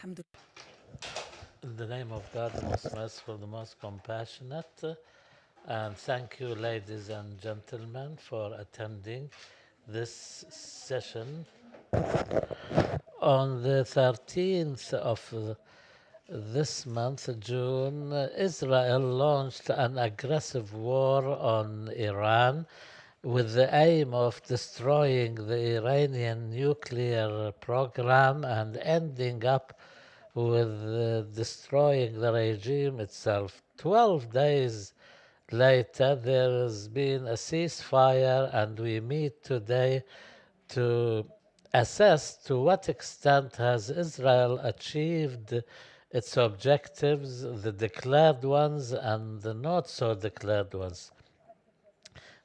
In the name of God, the most merciful, the most compassionate, and thank you, ladies and gentlemen, for attending this session. On the 13th of this month, June, Israel launched an aggressive war on Iran with the aim of destroying the Iranian nuclear program and ending up with destroying the regime itself. 12 days later, there has been a ceasefire, and we meet today to assess to what extent has Israel achieved its objectives, the declared ones and the not so declared ones.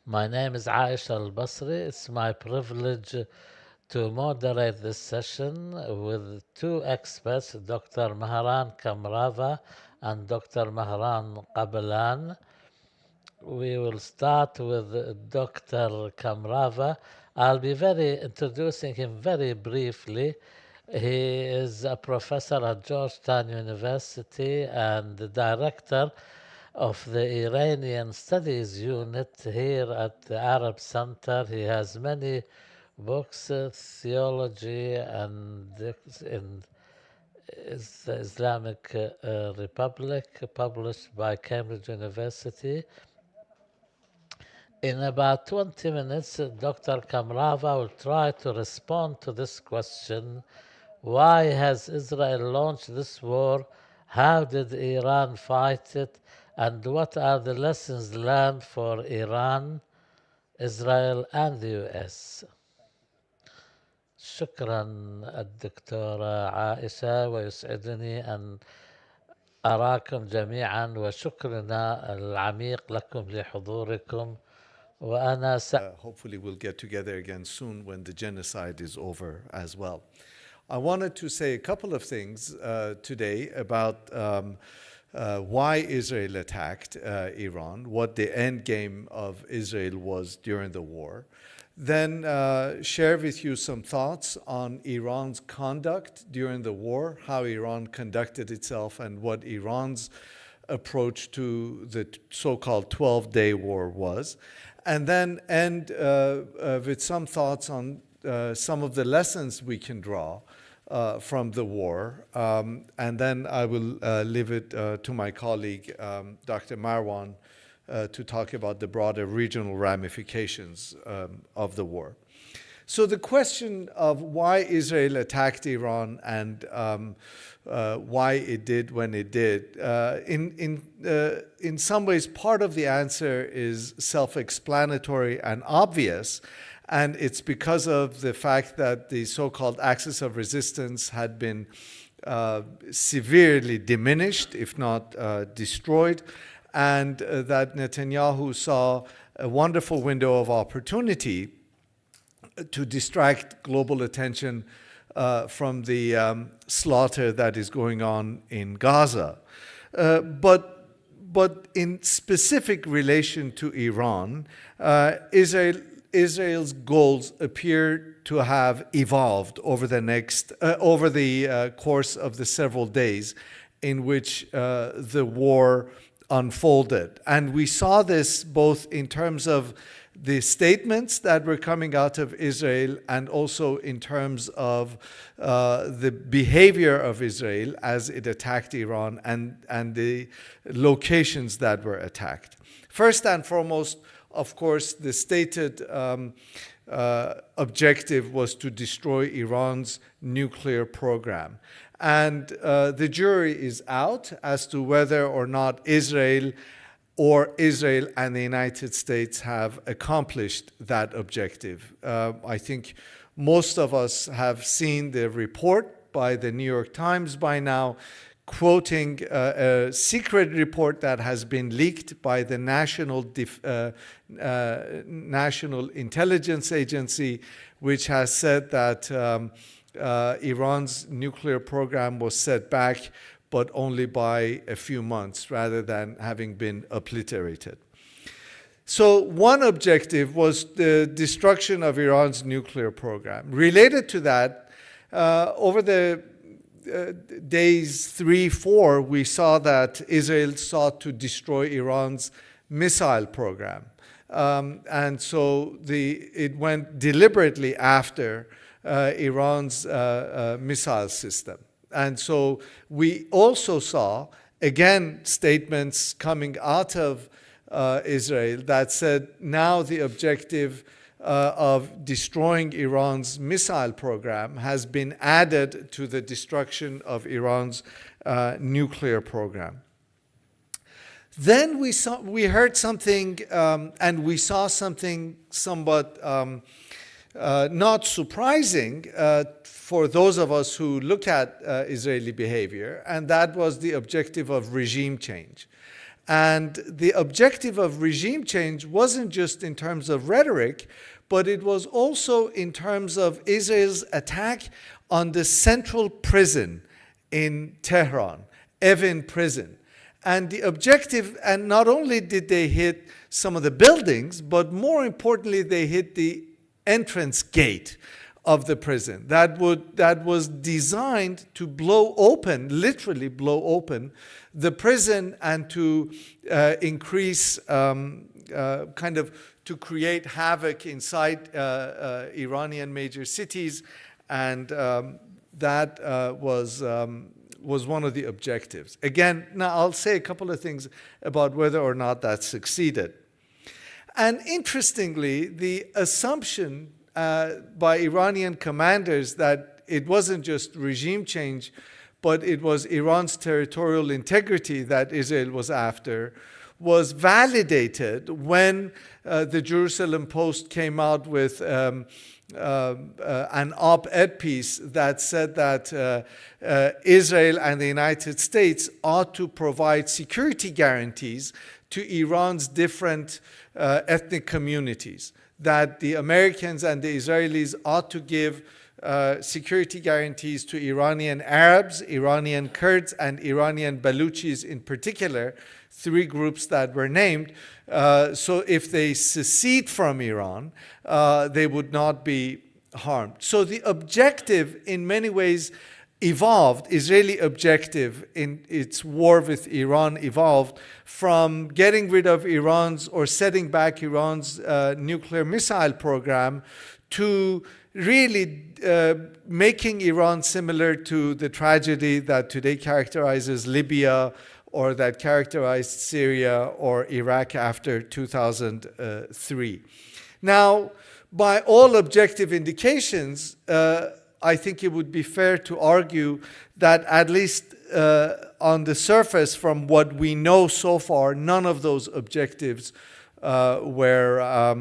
My name is Aisha Al-Basri. It's my privilege to moderate this session with two experts, Dr. Mehran Kamrava and Dr. Mehran Qablan. We will start with Dr. Kamrava. I'll be introducing him very briefly. He is a professor at Georgetown University and the director of the Iranian Studies Unit here at the Arab Center. He has many books, theology and in the Islamic Republic, published by Cambridge University. In about 20 minutes, Dr. Kamrava will try to respond to this question. Why has Israel launched this war? How did Iran fight it? And what are the lessons learned for Iran, Israel, and the US? شكرا الدكتورة عائشة، ويسعدني أن أراكم جميعا، وشكرنا العميق لكم لحضوركم. Hopefully we'll get together again soon when the genocide is over as well. I wanted to say a couple of things today about why Israel attacked Iran, what the end game of Israel was during the war. Then share with you some thoughts on Iran's conduct during the war, how Iran conducted itself, and what Iran's approach to the so-called 12-day war was. And then end with some thoughts on some of the lessons we can draw from the war. And then I will leave it to my colleague, Dr. Marwan, to talk about the broader regional ramifications of the war. So the question of why Israel attacked Iran and why it did when it did, in some ways, part of the answer is self-explanatory and obvious, and it's because of the fact that the so-called axis of resistance had been severely diminished, if not destroyed, and that Netanyahu saw a wonderful window of opportunity to distract global attention from the slaughter that is going on in Gaza. But in specific relation to Iran, Israel's goals appear to have evolved over the course of the several days in which the war unfolded. And we saw this both in terms of the statements that were coming out of Israel and also in terms of the behavior of Israel as it attacked Iran and the locations that were attacked. First and foremost, of course, the stated objective was to destroy Iran's nuclear program. And the jury is out as to whether or not Israel and the United States have accomplished that objective. I think most of us have seen the report by the New York Times by now, quoting a secret report that has been leaked by the National Intelligence Agency, which has said that Iran's nuclear program was set back, but only by a few months rather than having been obliterated. So one objective was the destruction of Iran's nuclear program. Related to that, over the days 3, 4, we saw that Israel sought to destroy Iran's missile program. And so it went deliberately after Iran's missile system. And so we also saw, again, statements coming out of Israel that said now the objective of destroying Iran's missile program has been added to the destruction of Iran's nuclear program. Then we heard something, and we saw something somewhat not surprising for those of us who look at Israeli behavior, and that was the objective of regime change. And the objective of regime change wasn't just in terms of rhetoric, but it was also in terms of Israel's attack on the central prison in Tehran, Evin prison. And the objective, and not only did they hit some of the buildings, but more importantly, they hit the entrance gate of the prison that was designed to blow open, literally blow open, the prison and to increase, to create havoc inside Iranian major cities, and that was one of the objectives. Again, now I'll say a couple of things about whether or not that succeeded. And interestingly, the assumption by Iranian commanders that it wasn't just regime change, but it was Iran's territorial integrity that Israel was after, was validated when the Jerusalem Post came out with an op-ed piece that said that Israel and the United States ought to provide security guarantees to Iran's different ethnic communities, that the Americans and the Israelis ought to give security guarantees to Iranian Arabs, Iranian Kurds, and Iranian Baluchis in particular, 3 groups that were named. So if they secede from Iran, they would not be harmed. So the objective in many ways evolved, Israeli objective in its war with Iran evolved from getting rid of Iran's or setting back Iran's nuclear missile program to really making Iran similar to the tragedy that today characterizes Libya or that characterized Syria or Iraq after 2003. Now, by all objective indications, I think it would be fair to argue that at least on the surface, from what we know so far, none of those objectives were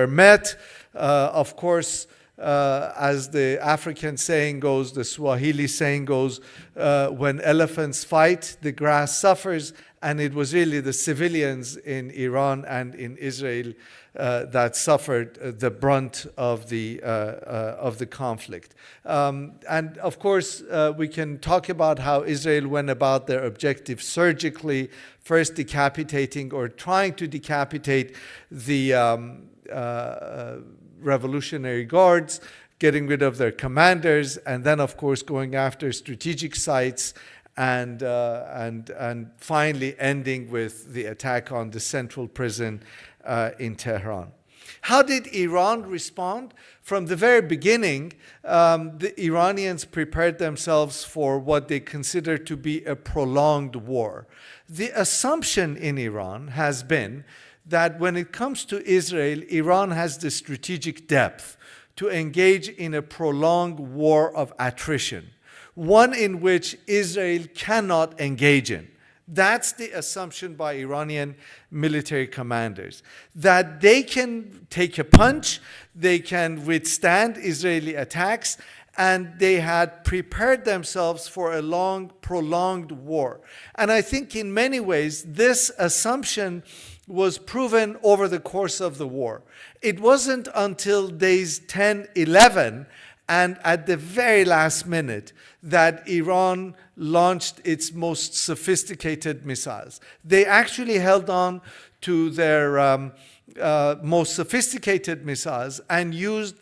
met. Of course, as the African saying goes, the Swahili saying goes, when elephants fight, the grass suffers. And it was really the civilians in Iran and in Israel that suffered the brunt of the conflict. And of course, we can talk about how Israel went about their objective surgically, first decapitating or trying to decapitate the Revolutionary Guards, getting rid of their commanders, and then, of course, going after strategic sites, and finally ending with the attack on the central prison in Tehran. How did Iran respond? From the very beginning, the Iranians prepared themselves for what they consider to be a prolonged war. The assumption in Iran has been that when it comes to Israel, Iran has the strategic depth to engage in a prolonged war of attrition, one in which Israel cannot engage in. That's the assumption by Iranian military commanders, that they can take a punch, they can withstand Israeli attacks, and they had prepared themselves for a long, prolonged war. And I think in many ways, this assumption was proven over the course of the war. It wasn't until days 10, 11, and at the very last minute that Iran launched its most sophisticated missiles. They actually held on to their most sophisticated missiles and used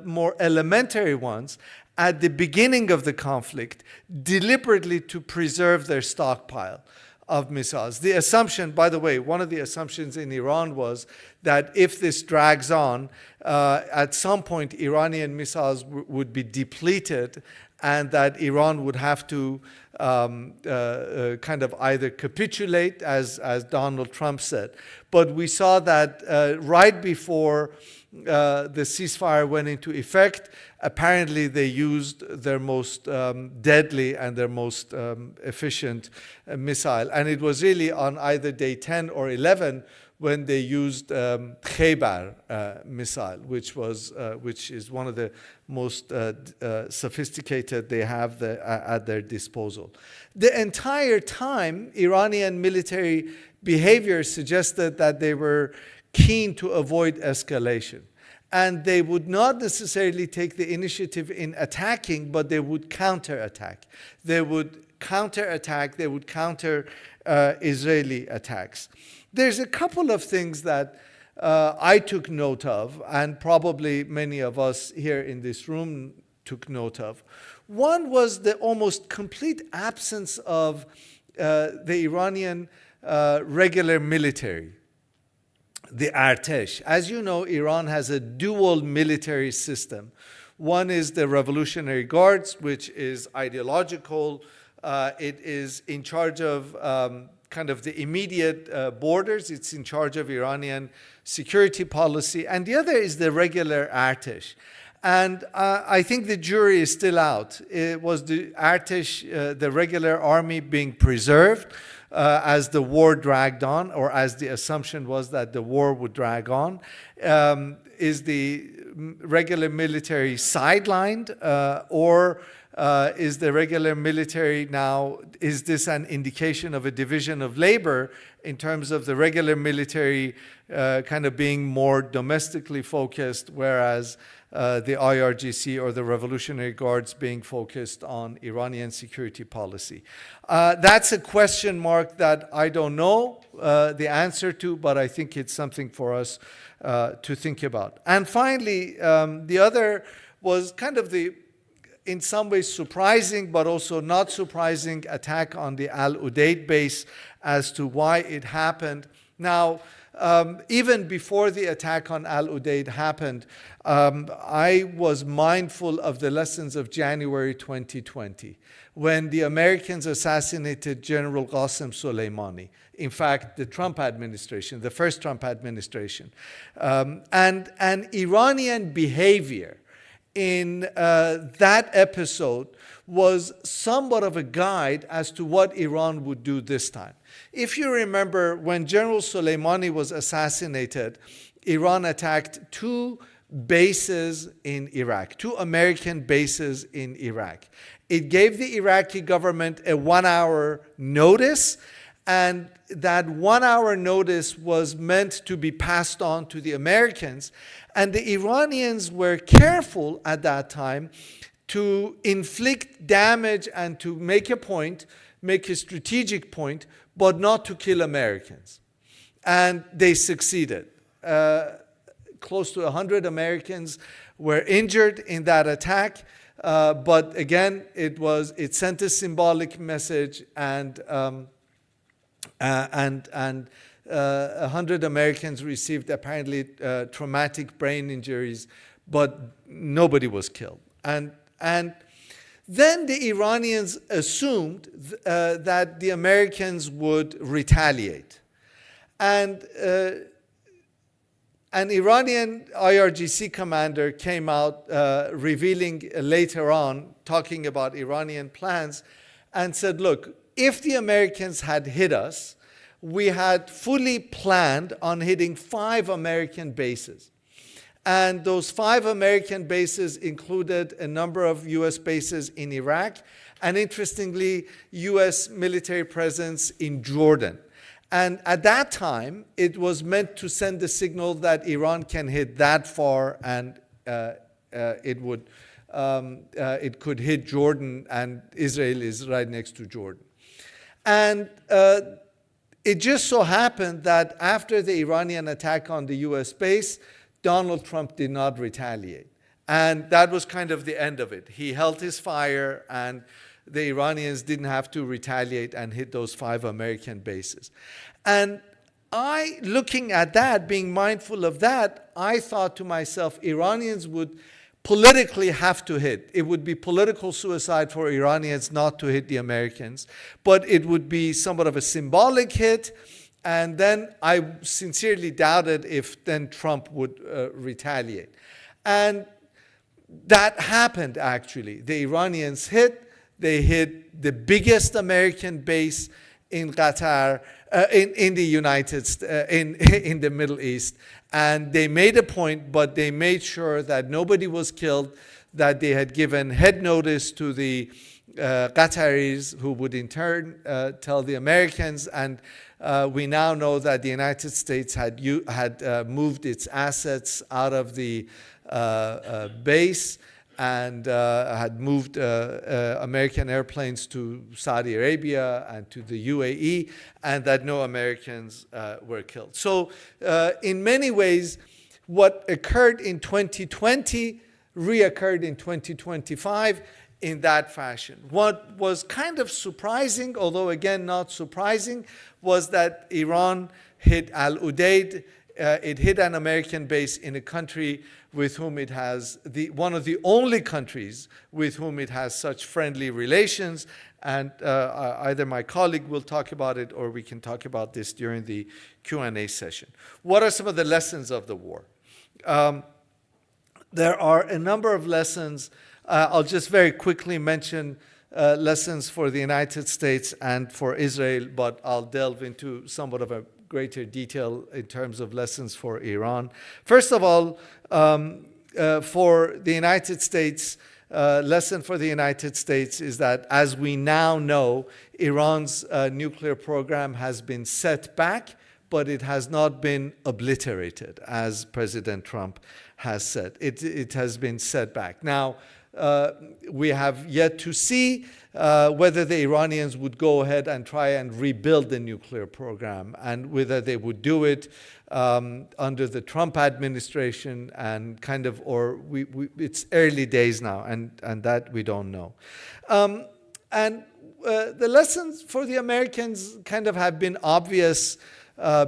more elementary ones at the beginning of the conflict, deliberately to preserve their stockpile of missiles. The assumption, by the way, one of the assumptions in Iran was that if this drags on, at some point Iranian missiles would be depleted, and that Iran would have to kind of either capitulate, as Donald Trump said. But we saw that right before the ceasefire went into effect, apparently they used their most deadly and their most efficient missile. And it was really on either day 10 or 11 when they used Khaybar missile, which is one of the most sophisticated they have at their disposal. The entire time, Iranian military behavior suggested that they were keen to avoid escalation. And they would not necessarily take the initiative in attacking, but they would counterattack. They would counterattack, they would counter Israeli attacks. There's a couple of things that I took note of, and probably many of us here in this room took note of. One was the almost complete absence of the Iranian regular military, the Artesh. As you know, Iran has a dual military system. One is the Revolutionary Guards, which is ideological. It is in charge of kind of the immediate borders. It's in charge of Iranian security policy. And the other is the regular Artesh. And I think the jury is still out. It was the Artesh, the regular army, being preserved as the war dragged on, or as the assumption was that the war would drag on. Is the regular military sidelined, or is the regular military now, is this an indication of a division of labor in terms of the regular military kind of being more domestically focused, whereas the IRGC or the Revolutionary Guards being focused on Iranian security policy? That's a question mark that I don't know the answer to, but I think it's something for us to think about. And finally, the other was kind of the, in some ways surprising, but also not surprising, attack on the Al Udeid base. As to why it happened. Now, even before the attack on Al Udeid happened, I was mindful of the lessons of January 2020, when the Americans assassinated General Qasem Soleimani. In fact, the Trump administration, the first Trump administration. And Iranian behavior in that episode was somewhat of a guide as to what Iran would do this time. If you remember, when General Soleimani was assassinated, Iran attacked two bases in Iraq, two American bases in Iraq. It gave the Iraqi government a 1-hour notice, and that 1-hour notice was meant to be passed on to the Americans. And the Iranians were careful at that time to inflict damage and to make a point, make a strategic point, but not to kill Americans. And they succeeded. Close to 100 Americans were injured in that attack. But again, it sent a symbolic message, and 100 Americans received apparently traumatic brain injuries, but nobody was killed. And then the Iranians assumed that the Americans would retaliate. And an Iranian IRGC commander came out revealing later on, talking about Iranian plans, and said, look, if the Americans had hit us, we had fully planned on hitting 5 American bases. And those 5 American bases included a number of US bases in Iraq, and interestingly, US military presence in Jordan. And at that time, it was meant to send the signal that Iran can hit that far, and it could hit Jordan, and Israel is right next to Jordan. And it just so happened that after the Iranian attack on the US base, Donald Trump did not retaliate. And that was kind of the end of it. He held his fire, and the Iranians didn't have to retaliate and hit those 5 American bases. And looking at that, being mindful of that, I thought to myself, Iranians would politically have to hit. It would be political suicide for Iranians not to hit the Americans, but it would be somewhat of a symbolic hit. And then I sincerely doubted if then Trump would retaliate. And that happened, actually. The Iranians hit. They hit the biggest American base in Qatar, in the United States, in the Middle East. And they made a point, but they made sure that nobody was killed, that they had given head notice to the Qataris, who would in turn tell the Americans. And we now know that the United States had moved its assets out of the base and had moved American airplanes to Saudi Arabia and to the UAE, and that no Americans were killed. So in many ways, what occurred in 2020 reoccurred in 2025 in that fashion. What was kind of surprising, although again not surprising, was that Iran hit Al-Udeid. It hit an American base in a country with whom it has, one of the only countries with whom it has such friendly relations. And either my colleague will talk about it, or we can talk about this during the Q&A session. What are some of the lessons of the war? There are a number of lessons. I'll just very quickly mention lessons for the United States and for Israel, but I'll delve into somewhat of a greater detail in terms of lessons for Iran. First of all, for the United States, lesson for the United States is that, as we now know, Iran's nuclear program has been set back, but it has not been obliterated, as President Trump has said. It has been set back. Now, we have yet to see whether the Iranians would go ahead and try and rebuild the nuclear program, and whether they would do it under the Trump administration, and kind of, or it's early days now, and that we don't know. And the lessons for the Americans kind of have been obvious,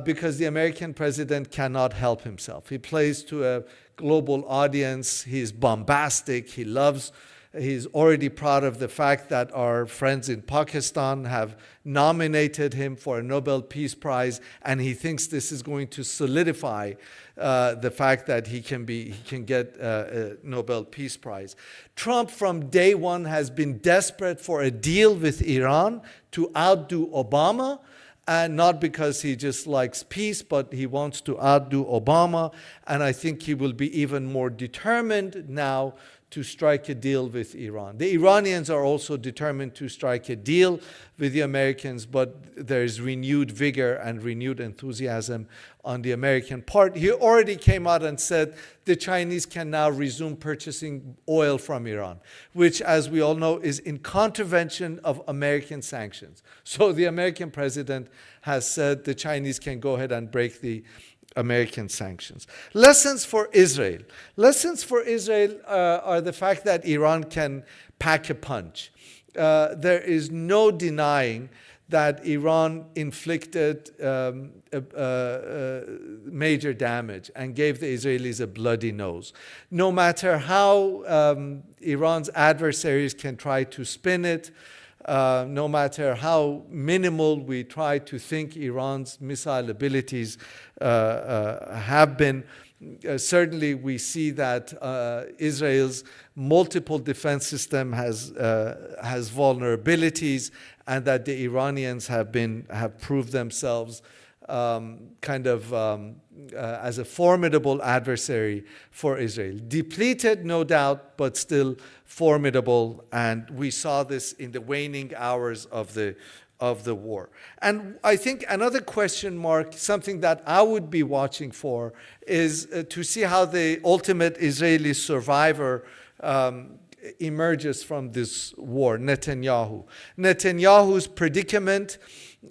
because the American president cannot help himself. He plays to a global audience. He's bombastic. He's already proud of the fact that our friends in Pakistan have nominated him for a Nobel Peace Prize, and he thinks this is going to solidify the fact that he can get a Nobel Peace Prize. Trump from day one has been desperate for a deal with Iran to outdo Obama. And not because he just likes peace, but he wants to outdo Obama. And I think he will be even more determined now to strike a deal with Iran. The Iranians are also determined to strike a deal with the Americans, but there is renewed vigor and renewed enthusiasm on the American part. He already came out and said the Chinese can now resume purchasing oil from Iran, which, as we all know, is in contravention of American sanctions. So the American president has said the Chinese can go ahead and break the American sanctions. Lessons for Israel. Lessons for Israel are the fact that Iran can pack a punch. There is no denying that Iran inflicted major damage and gave the Israelis a bloody nose. No matter how Iran's adversaries can try to spin it, no matter how minimal we try to think Iran's missile abilities have been, certainly we see that Israel's multiple defense system has vulnerabilities, and that the Iranians have proved themselves as a formidable adversary for Israel. Depleted, no doubt, but still formidable. And we saw this in the waning hours of the war. And I think another question mark, something that I would be watching for, is to see how the ultimate Israeli survivor emerges from this war? Netanyahu. Netanyahu's predicament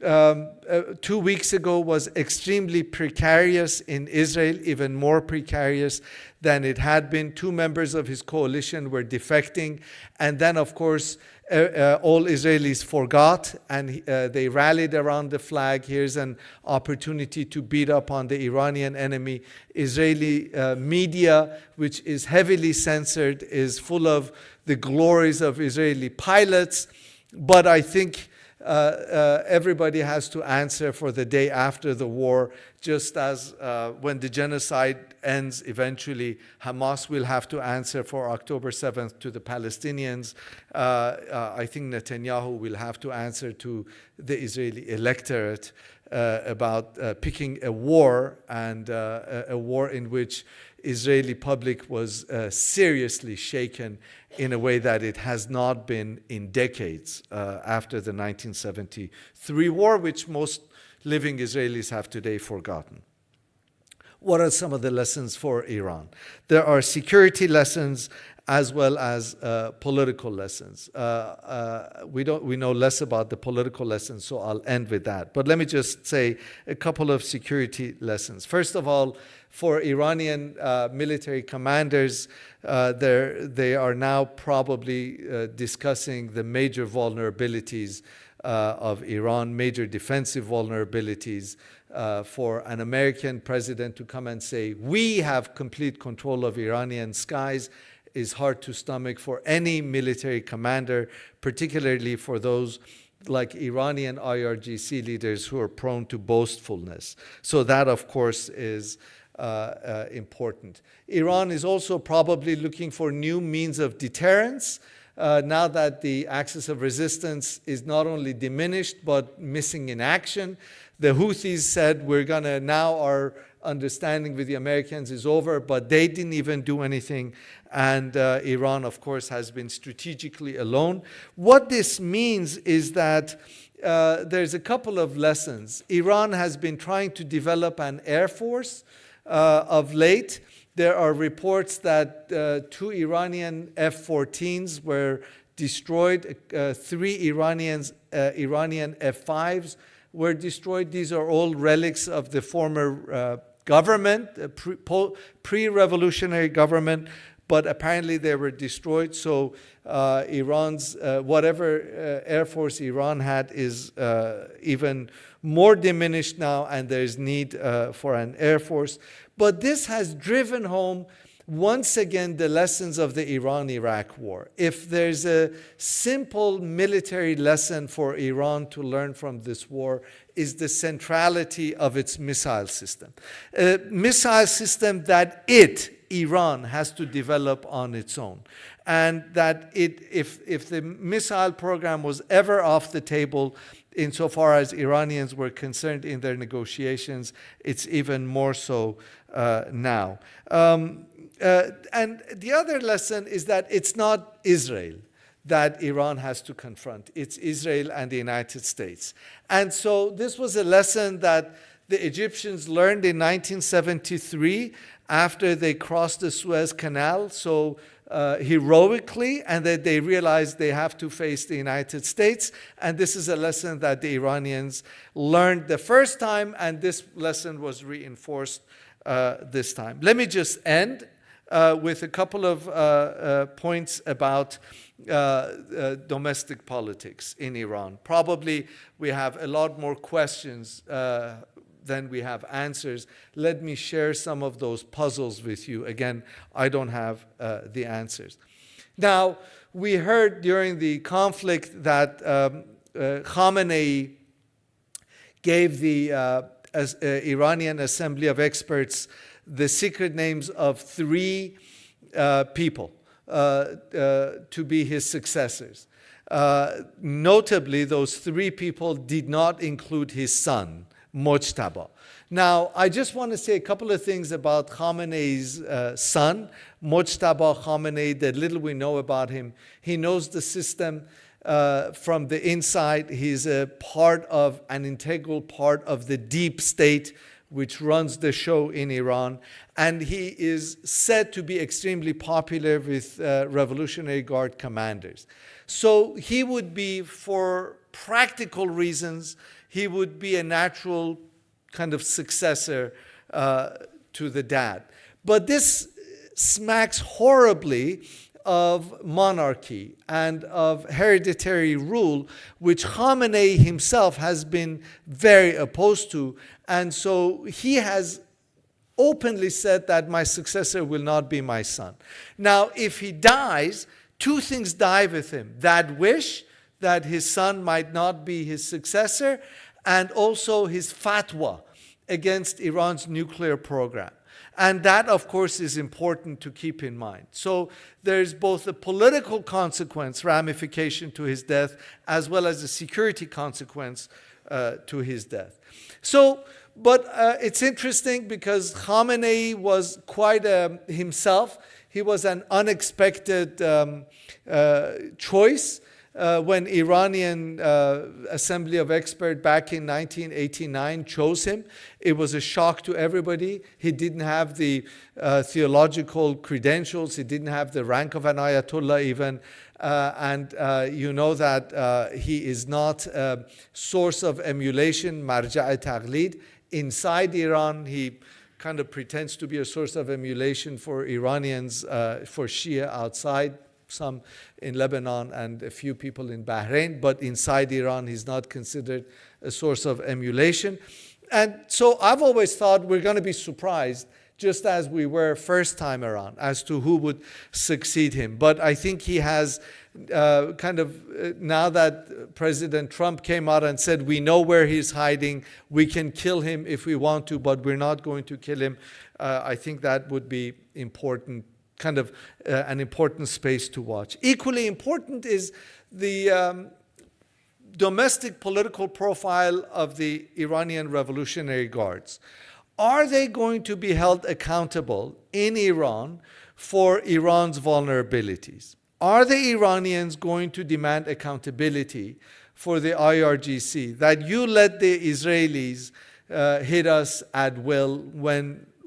2 weeks ago was extremely precarious in Israel, even more precarious than it had been. Two members of his coalition were defecting, and then, of course, all Israelis forgot, and they rallied around the flag. Here's an opportunity to beat up on the Iranian enemy. Israeli media, which is heavily censored, is full of the glories of Israeli pilots. But I think everybody has to answer for the day after the war, just as when the genocide ends eventually, Hamas will have to answer for October 7th to the Palestinians. I think Netanyahu will have to answer to the Israeli electorate about picking a war, and a war in which Israeli public was seriously shaken in a way that it has not been in decades after the 1973 war, which most living Israelis have today forgotten. What are some of the lessons for Iran? There are security lessons as well as political lessons. We know less about the political lessons, so I'll end with that. But let me just say a couple of security lessons. First of all, for Iranian military commanders, they are now probably discussing the major vulnerabilities of Iran, major defensive vulnerabilities. For an American president to come and say, we have complete control of Iranian skies, is hard to stomach for any military commander, particularly for those like Iranian IRGC leaders who are prone to boastfulness. So that, of course, is important. Iran is also probably looking for new means of deterrence. Now that the axis of resistance is not only diminished, but missing in action. The Houthis said, we're going to, now our understanding with the Americans is over, but they didn't even do anything. And Iran, of course, has been strategically alone. What this means is that there's a couple of lessons. Iran has been trying to develop an air force of late. There are reports that 2 Iranian F-14s were destroyed, 3 Iranian F-5s were destroyed. These are all relics of the former government, pre-revolutionary government, but apparently they were destroyed. So Iran's, whatever Air Force Iran had is even more diminished now, and there's need for an Air Force. But this has driven home once again the lessons of the Iran-Iraq war. If there's a simple military lesson for Iran to learn from this war, is the centrality of its missile system. A missile system that Iran, has to develop on its own. And that if the missile program was ever off the table, insofar as Iranians were concerned in their negotiations, it's even more so now. And the other lesson is that it's not Israel that Iran has to confront. It's Israel and the United States. And so this was a lesson that the Egyptians learned in 1973 after they crossed the Suez Canal so heroically, and that they realized they have to face the United States. And this is a lesson that the Iranians learned the first time, and this lesson was reinforced this time. Let me just end with a couple of points about domestic politics in Iran. Probably we have a lot more questions than we have answers. Let me share some of those puzzles with you. Again, I don't have the answers. Now, we heard during the conflict that Khamenei gave the Iranian Assembly of Experts the secret names of 3 people to be his successors. Notably, those 3 people did not include his son, Mojtaba. Now, I just want to say a couple of things about Khamenei's son, Mojtaba Khamenei, the little we know about him. He knows the system. from the inside. He's an integral part of the deep state which runs the show in Iran. And he is said to be extremely popular with Revolutionary Guard commanders. So he would be, for practical reasons, he would be a natural kind of successor to the dad. But this smacks horribly of monarchy and of hereditary rule, which Khamenei himself has been very opposed to. And so he has openly said that my successor will not be my son. Now, if he dies, two things die with him: that wish that his son might not be his successor, and also his fatwa against Iran's nuclear program. And that, of course, is important to keep in mind. So there's both a political consequence, ramification to his death, as well as a security consequence to his death. So, but it's interesting because Khamenei was quite himself. He was an unexpected choice. When Iranian Assembly of Experts back in 1989 chose him, it was a shock to everybody. He didn't have the theological credentials. He didn't have the rank of an Ayatollah even. And you know that he is not a source of emulation, marja' taqlid. Inside Iran, he kind of pretends to be a source of emulation for Iranians, for Shia outside, some in Lebanon and a few people in Bahrain, but inside Iran, he's not considered a source of emulation. And so I've always thought we're going to be surprised, just as we were first time around, as to who would succeed him. But I think he has now that President Trump came out and said, we know where he's hiding, we can kill him if we want to, but we're not going to kill him. I think that would be important, an important space to watch. Equally important is the domestic political profile of the Iranian Revolutionary Guards. Are they going to be held accountable in Iran for Iran's vulnerabilities? Are the Iranians going to demand accountability for the IRGC, that you let the Israelis hit us at will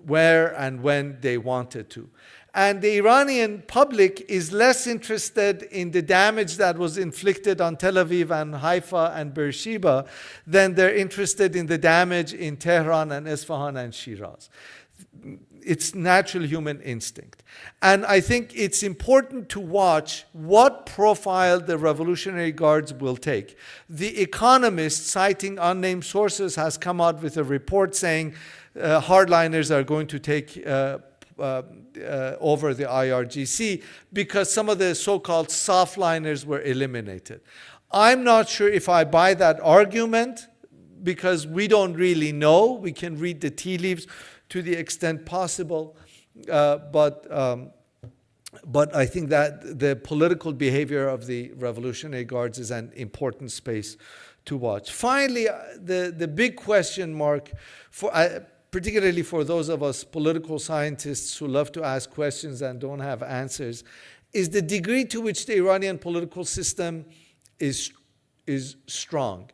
where and when they wanted to? And the Iranian public is less interested in the damage that was inflicted on Tel Aviv and Haifa and Beersheba than they're interested in the damage in Tehran and Isfahan and Shiraz. It's natural human instinct. And I think it's important to watch what profile the Revolutionary Guards will take. The Economist, citing unnamed sources, has come out with a report saying hardliners are going to take over the IRGC because some of the so-called softliners were eliminated. I'm not sure if I buy that argument because we don't really know. We can read the tea leaves to the extent possible, but I think that the political behavior of the Revolutionary Guards is an important space to watch. Finally, the big question mark, particularly for those of us political scientists who love to ask questions and don't have answers, is the degree to which the Iranian political system is strong.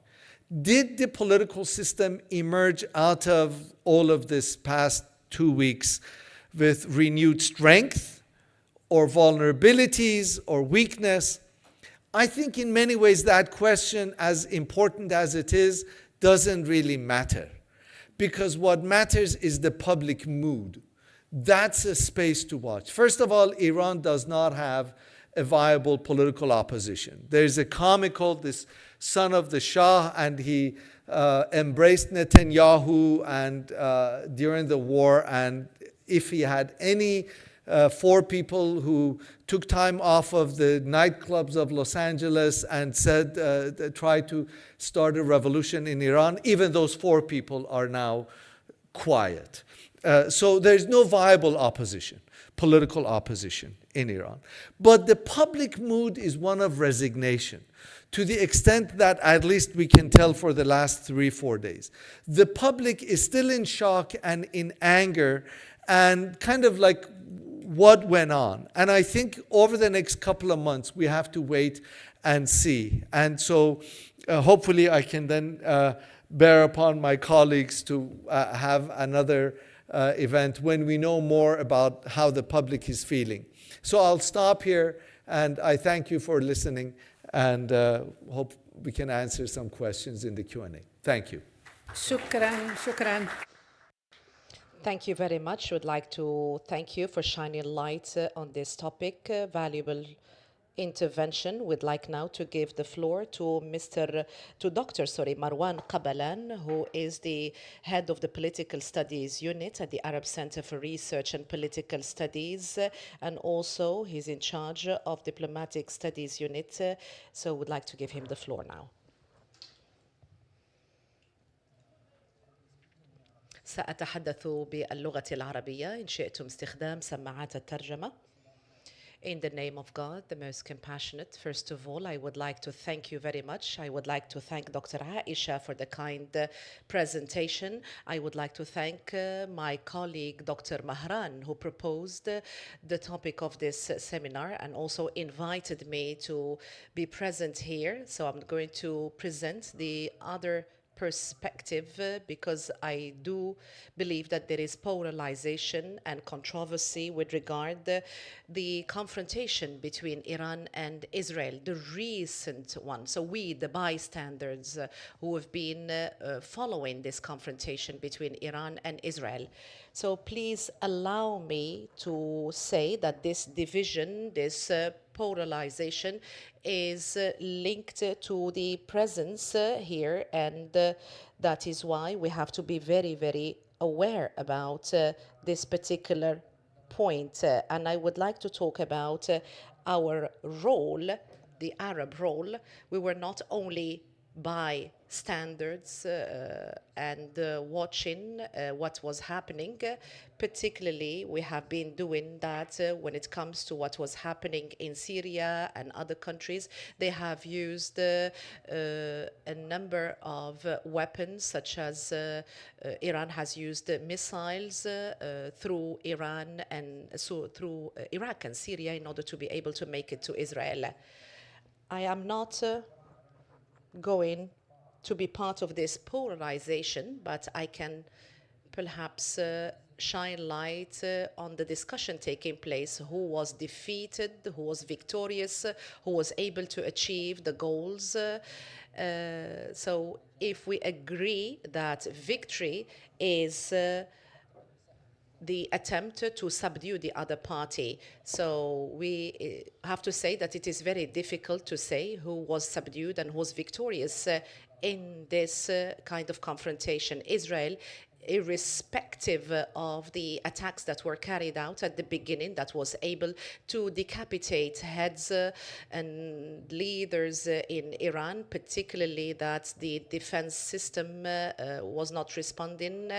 Did the political system emerge out of all of this past 2 weeks with renewed strength or vulnerabilities or weakness? I think in many ways that question, as important as it is, doesn't really matter. Because what matters is the public mood. That's a space to watch. First of all, Iran does not have a viable political opposition. There's this son of the Shah, and he embraced Netanyahu and during the war, and if he had any 4 people who took time off of the nightclubs of Los Angeles and said, try to start a revolution in Iran, even those 4 people are now quiet. So there's no viable opposition, political opposition in Iran. But the public mood is one of resignation, to the extent that at least we can tell for the last 3-4 days. The public is still in shock and in anger and kind of like what went on. And I think over the next couple of months, we have to wait and see. And so hopefully I can then bear upon my colleagues to have another event when we know more about how the public is feeling. So I'll stop here, and I thank you for listening, and hope we can answer some questions in the Q&A. Thank you. شكرا شكرا. Thank you very much. Would like to thank you for shining light on this topic, valuable intervention. We'd like now to give the floor to Dr. Marwan Qablan, who is the head of the Political Studies Unit at the Arab Center for Research and Political Studies, and also he's in charge of Diplomatic Studies Unit. So we'd like to give him the floor now. سأتحدث باللغة العربية إن شئتم استخدام سماعات الترجمة. In the name of God, the most compassionate, first of all, I would like to thank you very much. I would like to thank Dr. Aisha for the kind presentation. I would like to thank my colleague, Dr. Mehran, who proposed the topic of this seminar and also invited me to be present here. So I'm going to present the other perspective because I do believe that there is polarization and controversy with regard the confrontation between Iran and Israel, the recent one. So we, the bystanders who have been following this confrontation between Iran and Israel. So please allow me to say that this division, this polarization is linked to the presence here, and that is why we have to be very, very aware about this particular point. And I would like to talk about our role, the Arab role. We were not only by standards and watching what was happening. Particularly, we have been doing that when it comes to what was happening in Syria and other countries. They have used a number of weapons, such as Iran has used missiles through Iran and so through Iraq and Syria in order to be able to make it to Israel. I am not going to be part of this polarization, but I can perhaps shine light on the discussion taking place, who was defeated, who was victorious, who was able to achieve the goals. So if we agree that victory is the attempt to subdue the other party. So we have to say that it is very difficult to say who was subdued and who was victorious in this kind of confrontation. Israel, irrespective of the attacks that were carried out at the beginning, that was able to decapitate heads and leaders in Iran, particularly that the defense system was not responding,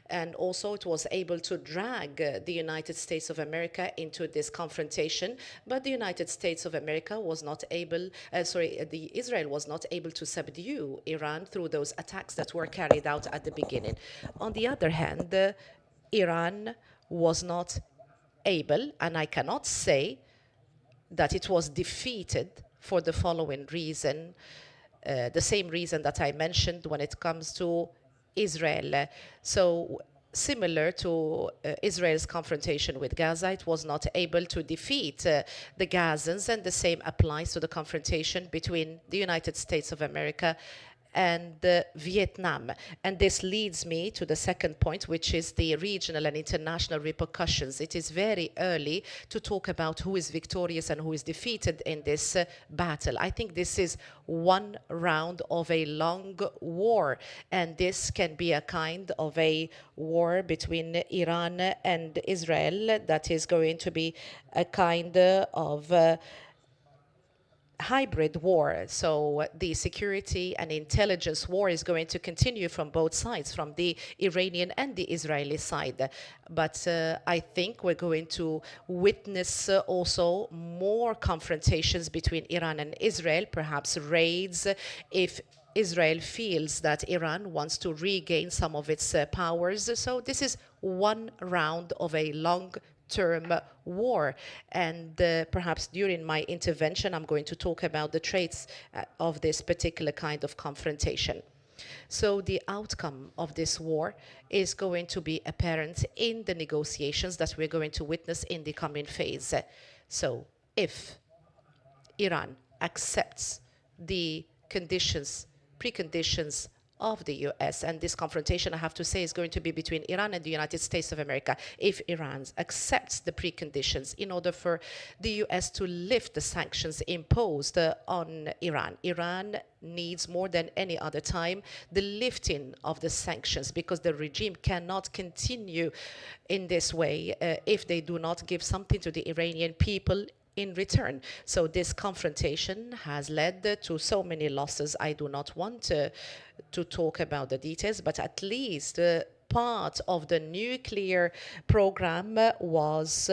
and also it was able to drag the United States of America into this confrontation, but the United States of America was not able, Israel was not able to subdue Iran through those attacks that were carried out at the beginning. On the other hand, Iran was not able, and I cannot say that it was defeated for the following reason, the same reason that I mentioned when it comes to Israel. So similar to Israel's confrontation with Gaza, it was not able to defeat the Gazans, and the same applies to the confrontation between the United States of America and Vietnam. And this leads me to the second point, which is the regional and international repercussions. It is very early to talk about who is victorious and who is defeated in this battle. I think this is one round of a long war, and this can be a kind of a war between Iran and Israel that is going to be a kind of hybrid war. So the security and intelligence war is going to continue from both sides, from the Iranian and the Israeli side. But I think we're going to witness also more confrontations between Iran and Israel, perhaps raids, if Israel feels that Iran wants to regain some of its powers. So this is one round of a long term war. And perhaps during my intervention, I'm going to talk about the traits of this particular kind of confrontation. So the outcome of this war is going to be apparent in the negotiations that we're going to witness in the coming phase. So if Iran accepts the conditions, preconditions of the US, and this confrontation, I have to say, is going to be between Iran and the United States of America. If Iran accepts the preconditions in order for the US to lift the sanctions imposed on Iran, Iran needs more than any other time the lifting of the sanctions, because the regime cannot continue in this way if they do not give something to the Iranian people in return. So this confrontation has led to so many losses. I do not want to talk about the details, but at least part of the nuclear program was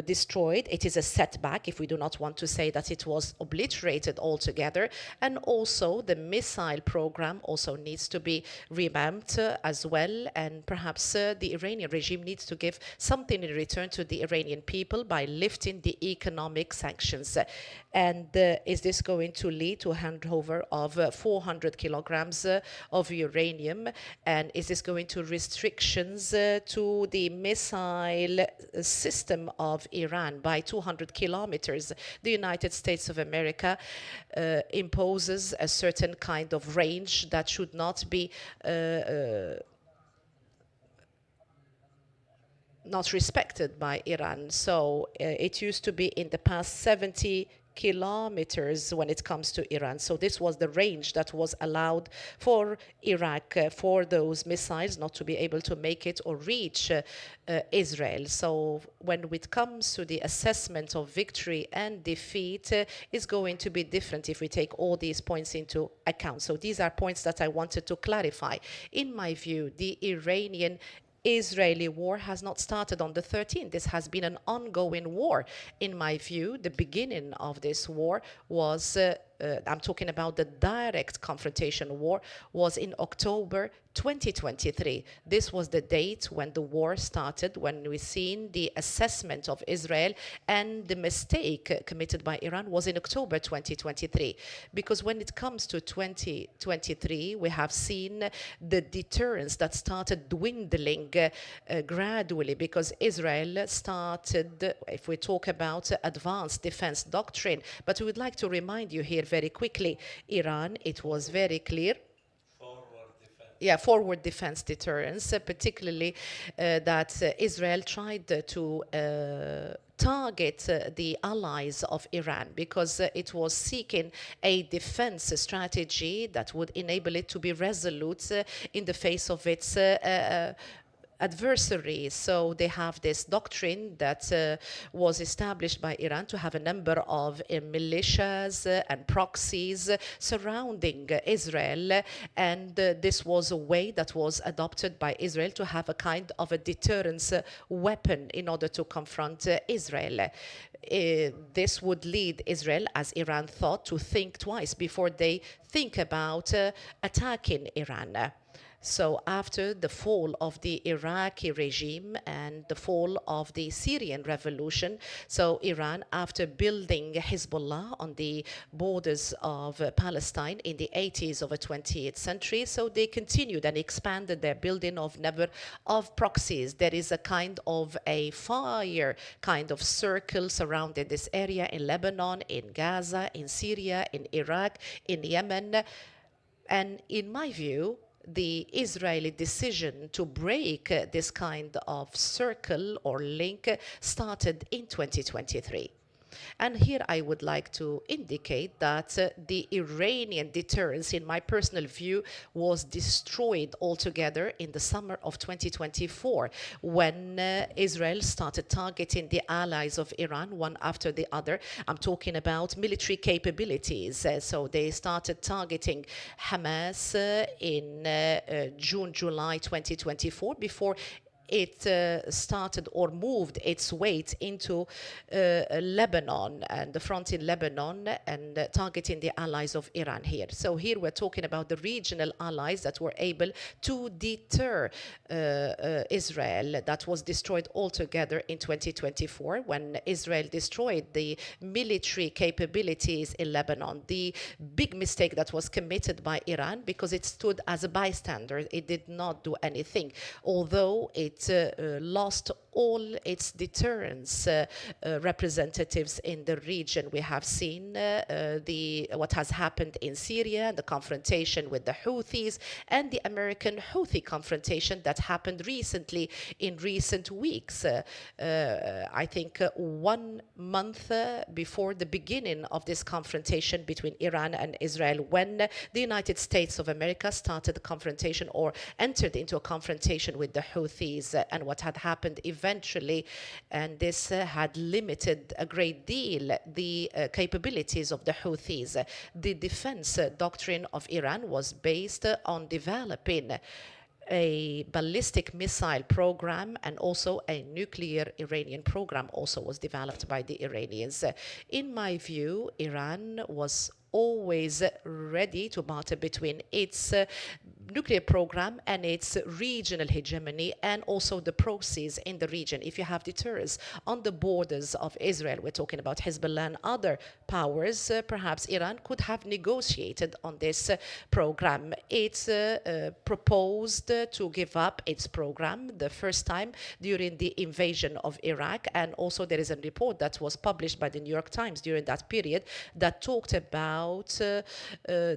destroyed. It is a setback, if we do not want to say that it was obliterated altogether. And also the missile program also needs to be revamped as well. And perhaps the Iranian regime needs to give something in return to the Iranian people by lifting the economic sanctions. And is this going to lead to a handover of 400 kilograms of uranium? And is this going to restrictions to the missile system of Iran by 200 kilometers? The United States of America imposes a certain kind of range that should not be not respected by Iran. So it used to be in the past 70 kilometers when it comes to Iran. So this was the range that was allowed for Iraq for those missiles not to be able to make it or reach Israel. So when it comes to the assessment of victory and defeat, is going to be different if we take all these points into account. So these are points that I wanted to clarify. In my view, the Iranian-Israeli war has not started on the 13th. This has been an ongoing war. In my view, the beginning of this war was, I'm talking about the direct confrontation war, was in October 2023. This was the date when the war started, when we seen the assessment of Israel, and the mistake committed by Iran was in October 2023. Because when it comes to 2023, we have seen the deterrence that started dwindling gradually, because Israel started, if we talk about advanced defense doctrine, but we would like to remind you here very quickly, Iran, it was very clear, forward defense deterrence, particularly that Israel tried to target the allies of Iran, because it was seeking a defense strategy that would enable it to be resolute in the face of its adversaries. So they have this doctrine that was established by Iran to have a number of militias and proxies surrounding Israel, and this was a way that was adopted by Israel to have a kind of a deterrence weapon in order to confront Israel. This would lead Israel, as Iran thought, to think twice before they think about attacking Iran. So after the fall of the Iraqi regime and the fall of the Syrian revolution, so Iran, after building Hezbollah on the borders of Palestine in the 80s of the 20th century, so they continued and expanded their building of number of proxies. There is a kind of a fire kind of circle surrounding this area in Lebanon, in Gaza, in Syria, in Iraq, in Yemen. And in my view, the Israeli decision to break this kind of circle or link started in 2023. And here I would like to indicate that the Iranian deterrence, in my personal view, was destroyed altogether in the summer of 2024, when Israel started targeting the allies of Iran one after the other. I'm talking about military capabilities. So they started targeting Hamas in June, July 2024, before it started or moved its weight into Lebanon and the front in Lebanon and targeting the allies of Iran here. So here we're talking about the regional allies that were able to deter Israel, that was destroyed altogether in 2024 when Israel destroyed the military capabilities in Lebanon. The big mistake that was committed by Iran, because it stood as a bystander. It did not do anything, although it lost all its deterrence representatives in the region. We have seen what has happened in Syria, the confrontation with the Houthis, and the American Houthi confrontation that happened recently in recent weeks. I think 1 month before the beginning of this confrontation between Iran and Israel, when the United States of America started the confrontation or entered into a confrontation with the Houthis, and what had happened eventually, and this had limited a great deal the capabilities of the Houthis. The defense doctrine of Iran was based on developing a ballistic missile program, and also a nuclear Iranian program also was developed by the Iranians. In my view, Iran was always ready to barter between its nuclear program and its regional hegemony, and also the proxies in the region. If you have deterrence on the borders of Israel, we're talking about Hezbollah and other powers, perhaps Iran could have negotiated on this program. It proposed to give up its program the first time during the invasion of Iraq, and also there is a report that was published by the New York Times during that period that talked about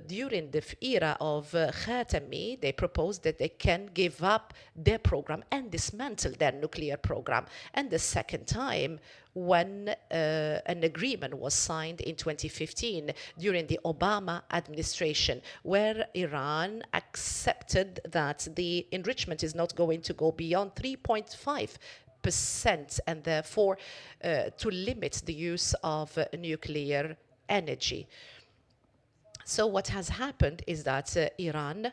during the era of Khatami, they proposed that they can give up their program and dismantle their nuclear program. And the second time, when an agreement was signed in 2015 during the Obama administration, where Iran accepted that the enrichment is not going to go beyond 3.5%, and therefore to limit the use of nuclear energy. So what has happened is that Iran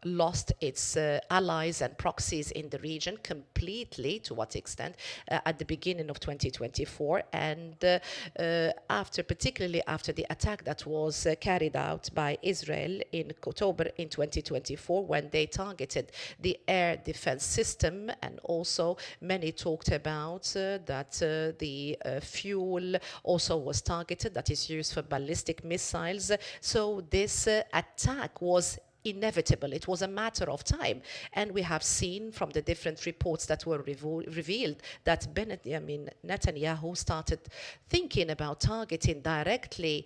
lost its allies and proxies in the region completely. To what extent? At the beginning of 2024, and particularly after the attack that was carried out by Israel in October in 2024, when they targeted the air defense system, and also many talked about that the fuel also was targeted, that is used for ballistic missiles. So this attack was inevitable. It was a matter of time. And we have seen from the different reports that were revealed that Netanyahu started thinking about targeting directly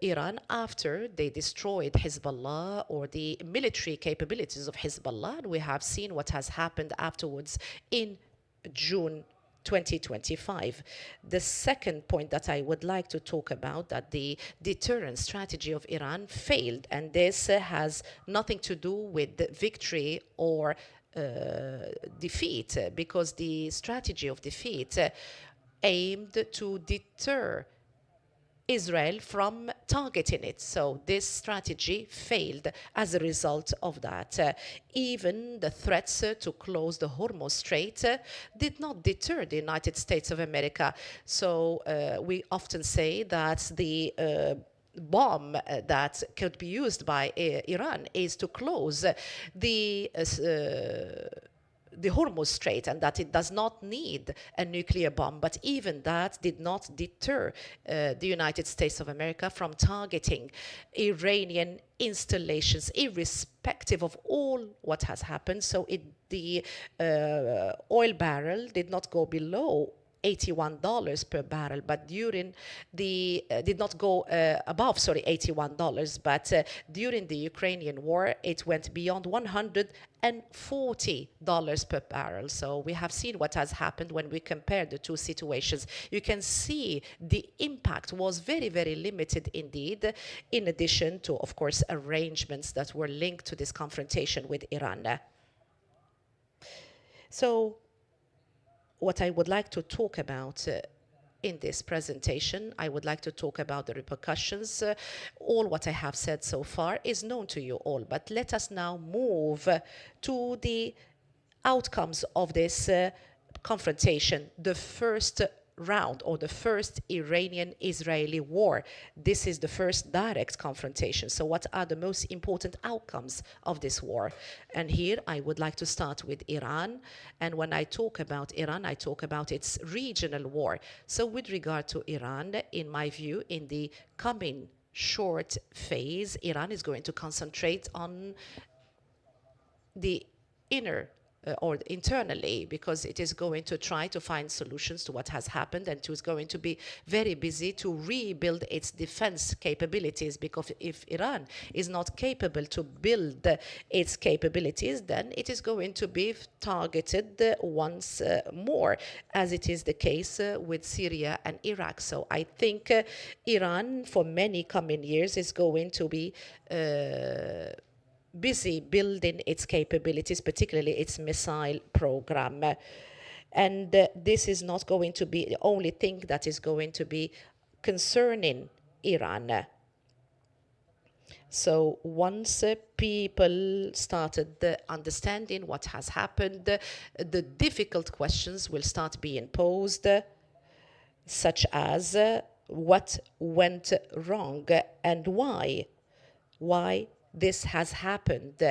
Iran after they destroyed Hezbollah, or the military capabilities of Hezbollah. And we have seen what has happened afterwards in June 2025. The second point that I would like to talk about, that the deterrence strategy of Iran failed, and this has nothing to do with victory or defeat, because the strategy of defeat aimed to deter Israel from targeting it. So this strategy failed as a result of that. Even the threats to close the Hormuz Strait did not deter the United States of America. So we often say that the bomb that could be used by Iran is to close the Hormuz Strait, and that it does not need a nuclear bomb. But even that did not deter the United States of America from targeting Iranian installations, irrespective of all what has happened. So the oil barrel did not go below $81 per barrel, but during the did not go above, $81, but during the Ukrainian war, it went beyond $140 per barrel. So we have seen what has happened when we compare the two situations. You can see the impact was very, very limited indeed, in addition to, of course, arrangements that were linked to this confrontation with Iran. So what I would like to talk about in this presentation. I would like to talk about the repercussions. All what I have said so far is known to you all, but let us now move to the outcomes of this confrontation. The first round, or the first Iranian-Israeli war. This is the first direct confrontation. So what are the most important outcomes of this war? And here I would like to start with Iran. And when I talk about Iran, I talk about its regional war. So with regard to Iran, in my view, in the coming short phase, Iran is going to concentrate on the inner or internally, because it is going to try to find solutions to what has happened, and it is going to be very busy to rebuild its defense capabilities, because if Iran is not capable to build its capabilities, then it is going to be targeted once more, as it is the case with Syria and Iraq. So I think Iran, for many coming years, is going to be busy building its capabilities, particularly its missile program. And this is not going to be the only thing that is going to be concerning Iran. So once people started understanding what has happened, the difficult questions will start being posed, such as what went wrong and why. Why this has happened,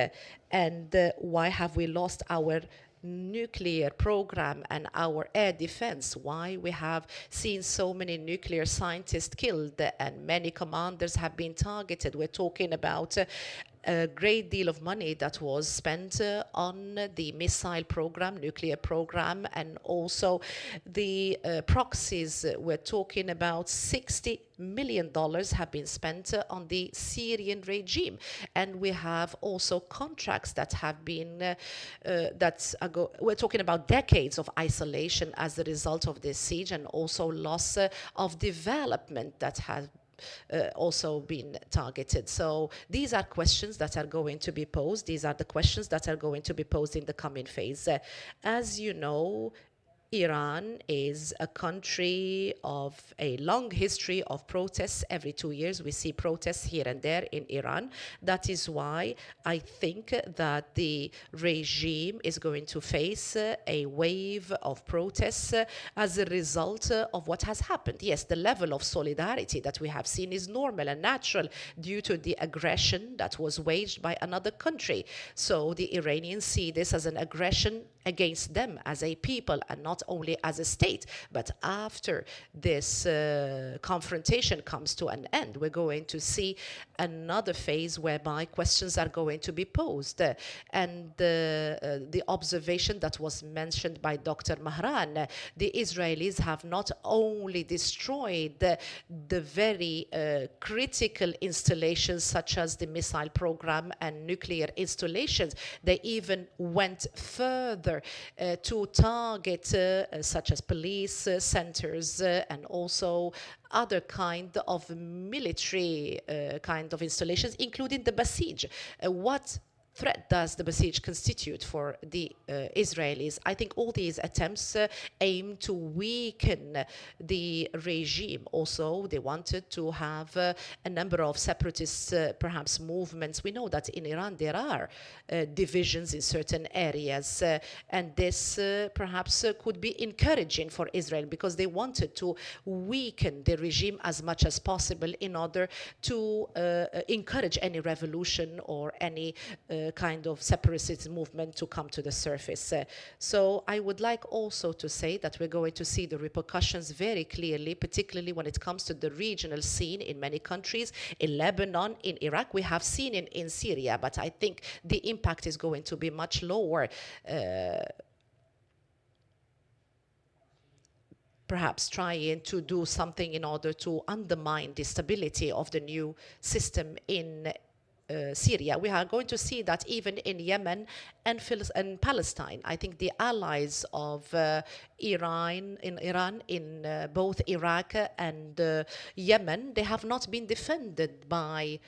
and why have we lost our nuclear program and our air defense, why we have seen so many nuclear scientists killed and many commanders have been targeted. We're talking about a great deal of money that was spent on the missile program, nuclear program, and also the proxies. We're talking about $60 million have been spent on the Syrian regime. And we have also contracts that have been, we're talking about decades of isolation as a result of this siege, and also loss of development that has also been targeted. So these are questions that are going to be posed. These are the questions that are going to be posed in the coming phase. As you know, Iran is a country of a long history of protests. Every 2 years we see protests here and there in Iran. That is why I think that the regime is going to face a wave of protests as a result of what has happened. Yes, the level of solidarity that we have seen is normal and natural due to the aggression that was waged by another country. So the Iranians see this as an aggression against them as a people, and not only as a state. But after this confrontation comes to an end, we're going to see another phase whereby questions are going to be posed. And the observation that was mentioned by Dr. Mehran, the Israelis have not only destroyed the very critical installations such as the missile program and nuclear installations, they even went further to target such as police centers and also other kind of military kind of installations, including the Basij. What threat does the Basij constitute for the Israelis? I think all these attempts aim to weaken the regime. Also, they wanted to have a number of separatist, perhaps, movements. We know that in Iran there are divisions in certain areas, and this perhaps could be encouraging for Israel, because they wanted to weaken the regime as much as possible in order to encourage any revolution or any kind of separatist movement to come to the surface. So I would like also to say that we're going to see the repercussions very clearly, particularly when it comes to the regional scene in many countries, in Lebanon, in Iraq. We have seen it in Syria, but I think the impact is going to be much lower. Perhaps trying to do something in order to undermine the stability of the new system in Syria. We are going to see that even in Yemen and Palestine. I think the allies of Iran, in both Iraq and Yemen, they have not been defended by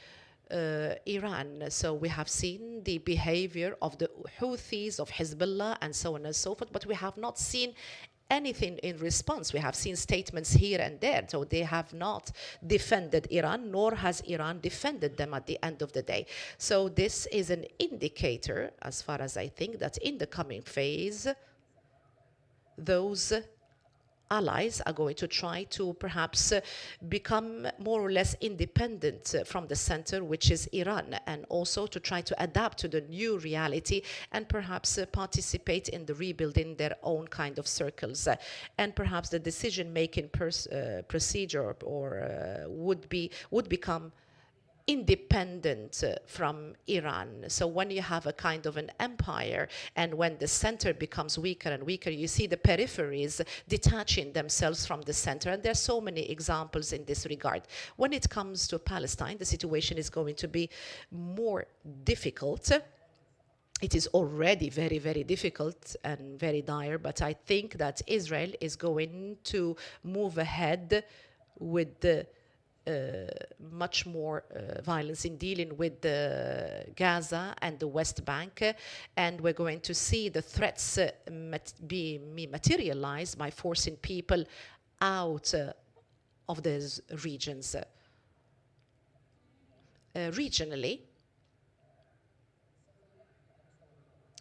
Iran. So we have seen the behavior of the Houthis, of Hezbollah, and so on and so forth, but we have not seen anything in response. We have seen statements here and there. So they have not defended Iran, nor has Iran defended them at the end of the day. So this is an indicator, as far as I think, that in the coming phase, those allies are going to try to perhaps become more or less independent from the center, which is Iran, and also to try to adapt to the new reality and perhaps participate in the rebuilding their own kind of circles. And perhaps the decision-making procedure would become independent from Iran. So when you have a kind of an empire and when the center becomes weaker and weaker, you see the peripheries detaching themselves from the center. And there are so many examples in this regard. When it comes to Palestine, the situation is going to be more difficult. It is already very, very difficult and very dire, but I think that Israel is going to move ahead with the much more violence in dealing with Gaza and the West Bank, and we're going to see the threats be materialized by forcing people out of those regions. Regionally,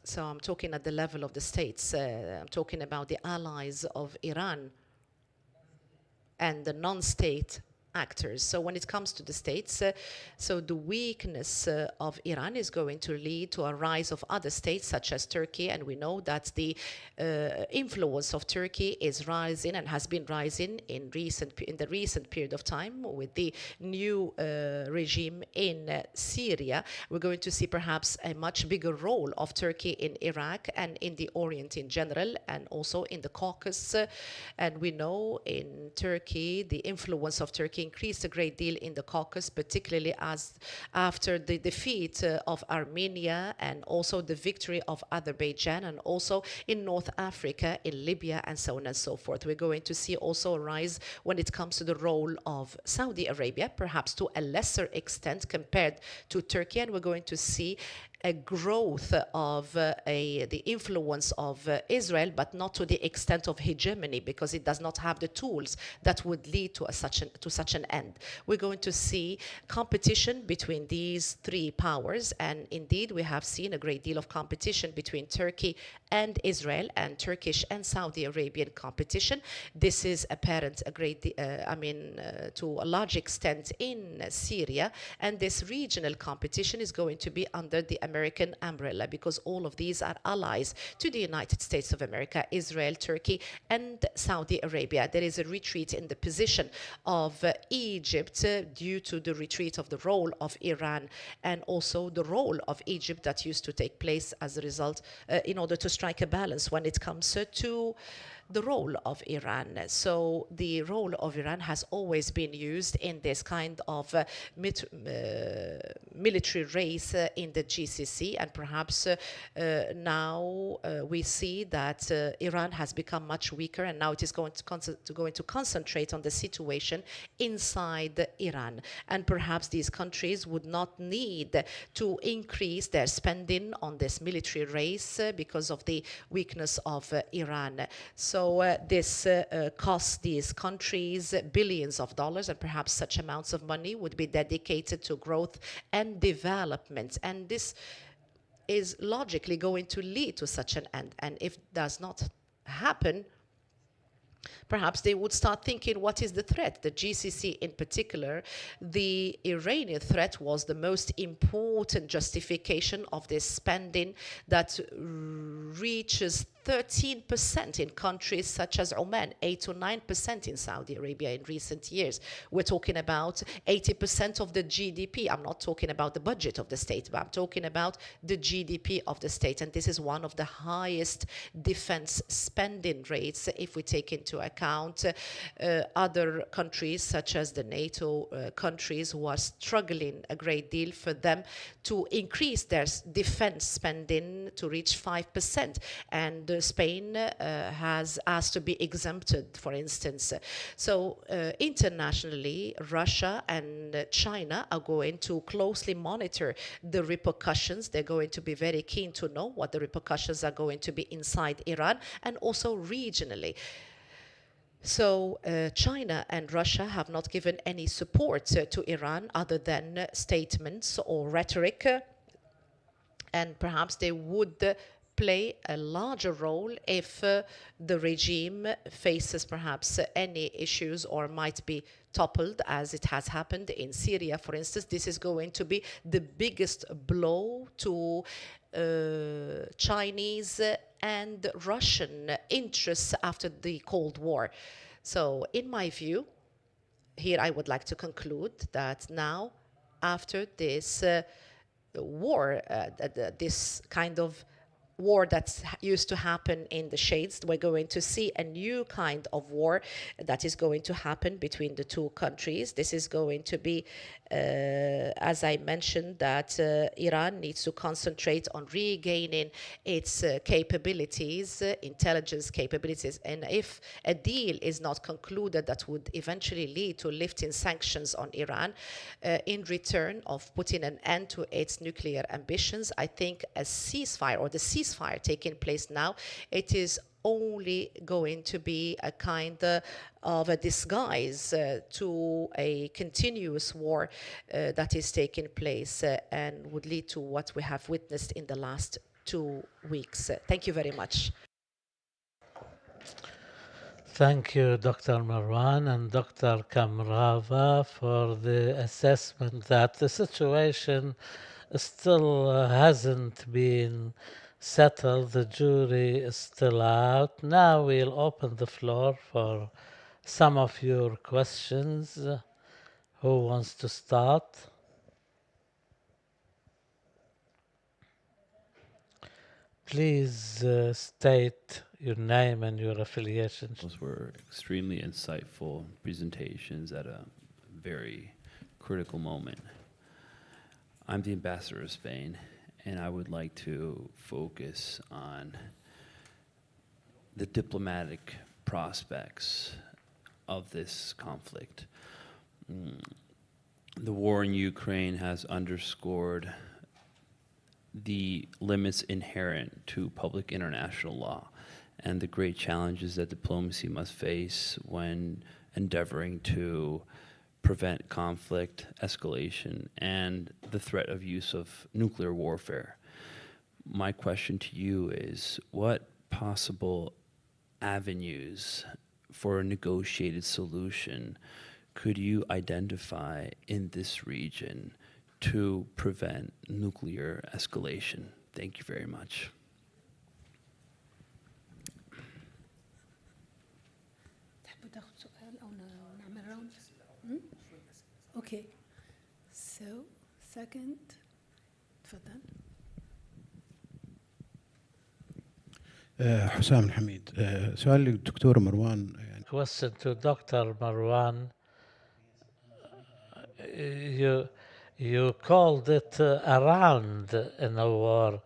so I'm talking at the level of the states, I'm talking about the allies of Iran and the non-state actors. So when it comes to the states, so the weakness of Iran is going to lead to a rise of other states such as Turkey, and we know that the influence of Turkey is rising and has been rising in the recent period of time with the new regime in Syria. We're going to see perhaps a much bigger role of Turkey in Iraq and in the Orient in general, and also in the Caucasus. And we know in Turkey, the influence of Turkey increased a great deal in the Caucasus, particularly as after the defeat of Armenia and also the victory of Azerbaijan, and also in North Africa, in Libya, and so on and so forth. We're going to see also a rise when it comes to the role of Saudi Arabia, perhaps to a lesser extent compared to Turkey, and we're going to see a growth of the influence of Israel, but not to the extent of hegemony, because it does not have the tools that would lead to such an end. We're going to see competition between these three powers, and indeed we have seen a great deal of competition between Turkey and Israel, and Turkish and Saudi Arabian competition. This is apparent to a large extent in Syria, and this regional competition is going to be under the American umbrella, because all of these are allies to the United States of America, Israel, Turkey, and Saudi Arabia. There is a retreat in the position of Egypt due to the retreat of the role of Iran, and also the role of Egypt that used to take place as a result in order to strike a balance when it comes to the role of Iran. So the role of Iran has always been used in this kind of military race in the GCC, and perhaps now we see that Iran has become much weaker, and now it is going to concentrate on the situation inside Iran. And perhaps these countries would not need to increase their spending on this military race because of the weakness of Iran. So this costs these countries billions of dollars, and perhaps such amounts of money would be dedicated to growth and development. And this is logically going to lead to such an end. And if it does not happen, perhaps they would start thinking, what is the threat? The GCC in particular, the Iranian threat was the most important justification of this spending that reaches 13% in countries such as Oman, 8 to 9% in Saudi Arabia in recent years. We're talking about 80% of the GDP. I'm not talking about the budget of the state, but I'm talking about the GDP of the state. And this is one of the highest defense spending rates if we take into into account other countries such as the NATO countries who are struggling a great deal for them to increase their defense spending to reach 5%. And Spain has asked to be exempted, for instance. So internationally, Russia and China are going to closely monitor the repercussions. They're going to be very keen to know what the repercussions are going to be inside Iran and also regionally. So China and Russia have not given any support to Iran other than statements or rhetoric, and perhaps they would play a larger role if the regime faces perhaps any issues or might be toppled, as it has happened in Syria, for instance. This is going to be the biggest blow to Chinese and Russian interests after the Cold War. So in my view, here I would like to conclude that now, after this war, this kind of war that used to happen in the shades, we're going to see a new kind of war that is going to happen between the two countries. This is going to be, as I mentioned, that Iran needs to concentrate on regaining its capabilities, intelligence capabilities. And if a deal is not concluded that would eventually lead to lifting sanctions on Iran in return of putting an end to its nuclear ambitions, I think a ceasefire, or the ceasefire taking place now, it is only going to be a kind of a disguise to a continuous war that is taking place and would lead to what we have witnessed in the last 2 weeks. Thank you very much. Thank you, Dr. Marwan and Dr. Kamrava, for the assessment that the situation still hasn't been settled. The jury is still out. Now we'll open the floor for some of your questions. Who wants to start? Please state your name and your affiliation. Those were extremely insightful presentations at a very critical moment. I'm the ambassador of Spain, and I would like to focus on the diplomatic prospects of this conflict. The war in Ukraine has underscored the limits inherent to public international law and the great challenges that diplomacy must face when endeavoring to prevent conflict, escalation, and the threat of use of nuclear warfare. My question to you is, what possible avenues for a negotiated solution could you identify in this region to prevent nuclear escalation? Thank you very much. تحبوا تاخذ سؤال أو نعمل راوند؟ Okay. So, second. تفضل. حسام الحميد. سؤال للدكتور مروان. Question to Dr. Marwan. You called it a round in a war,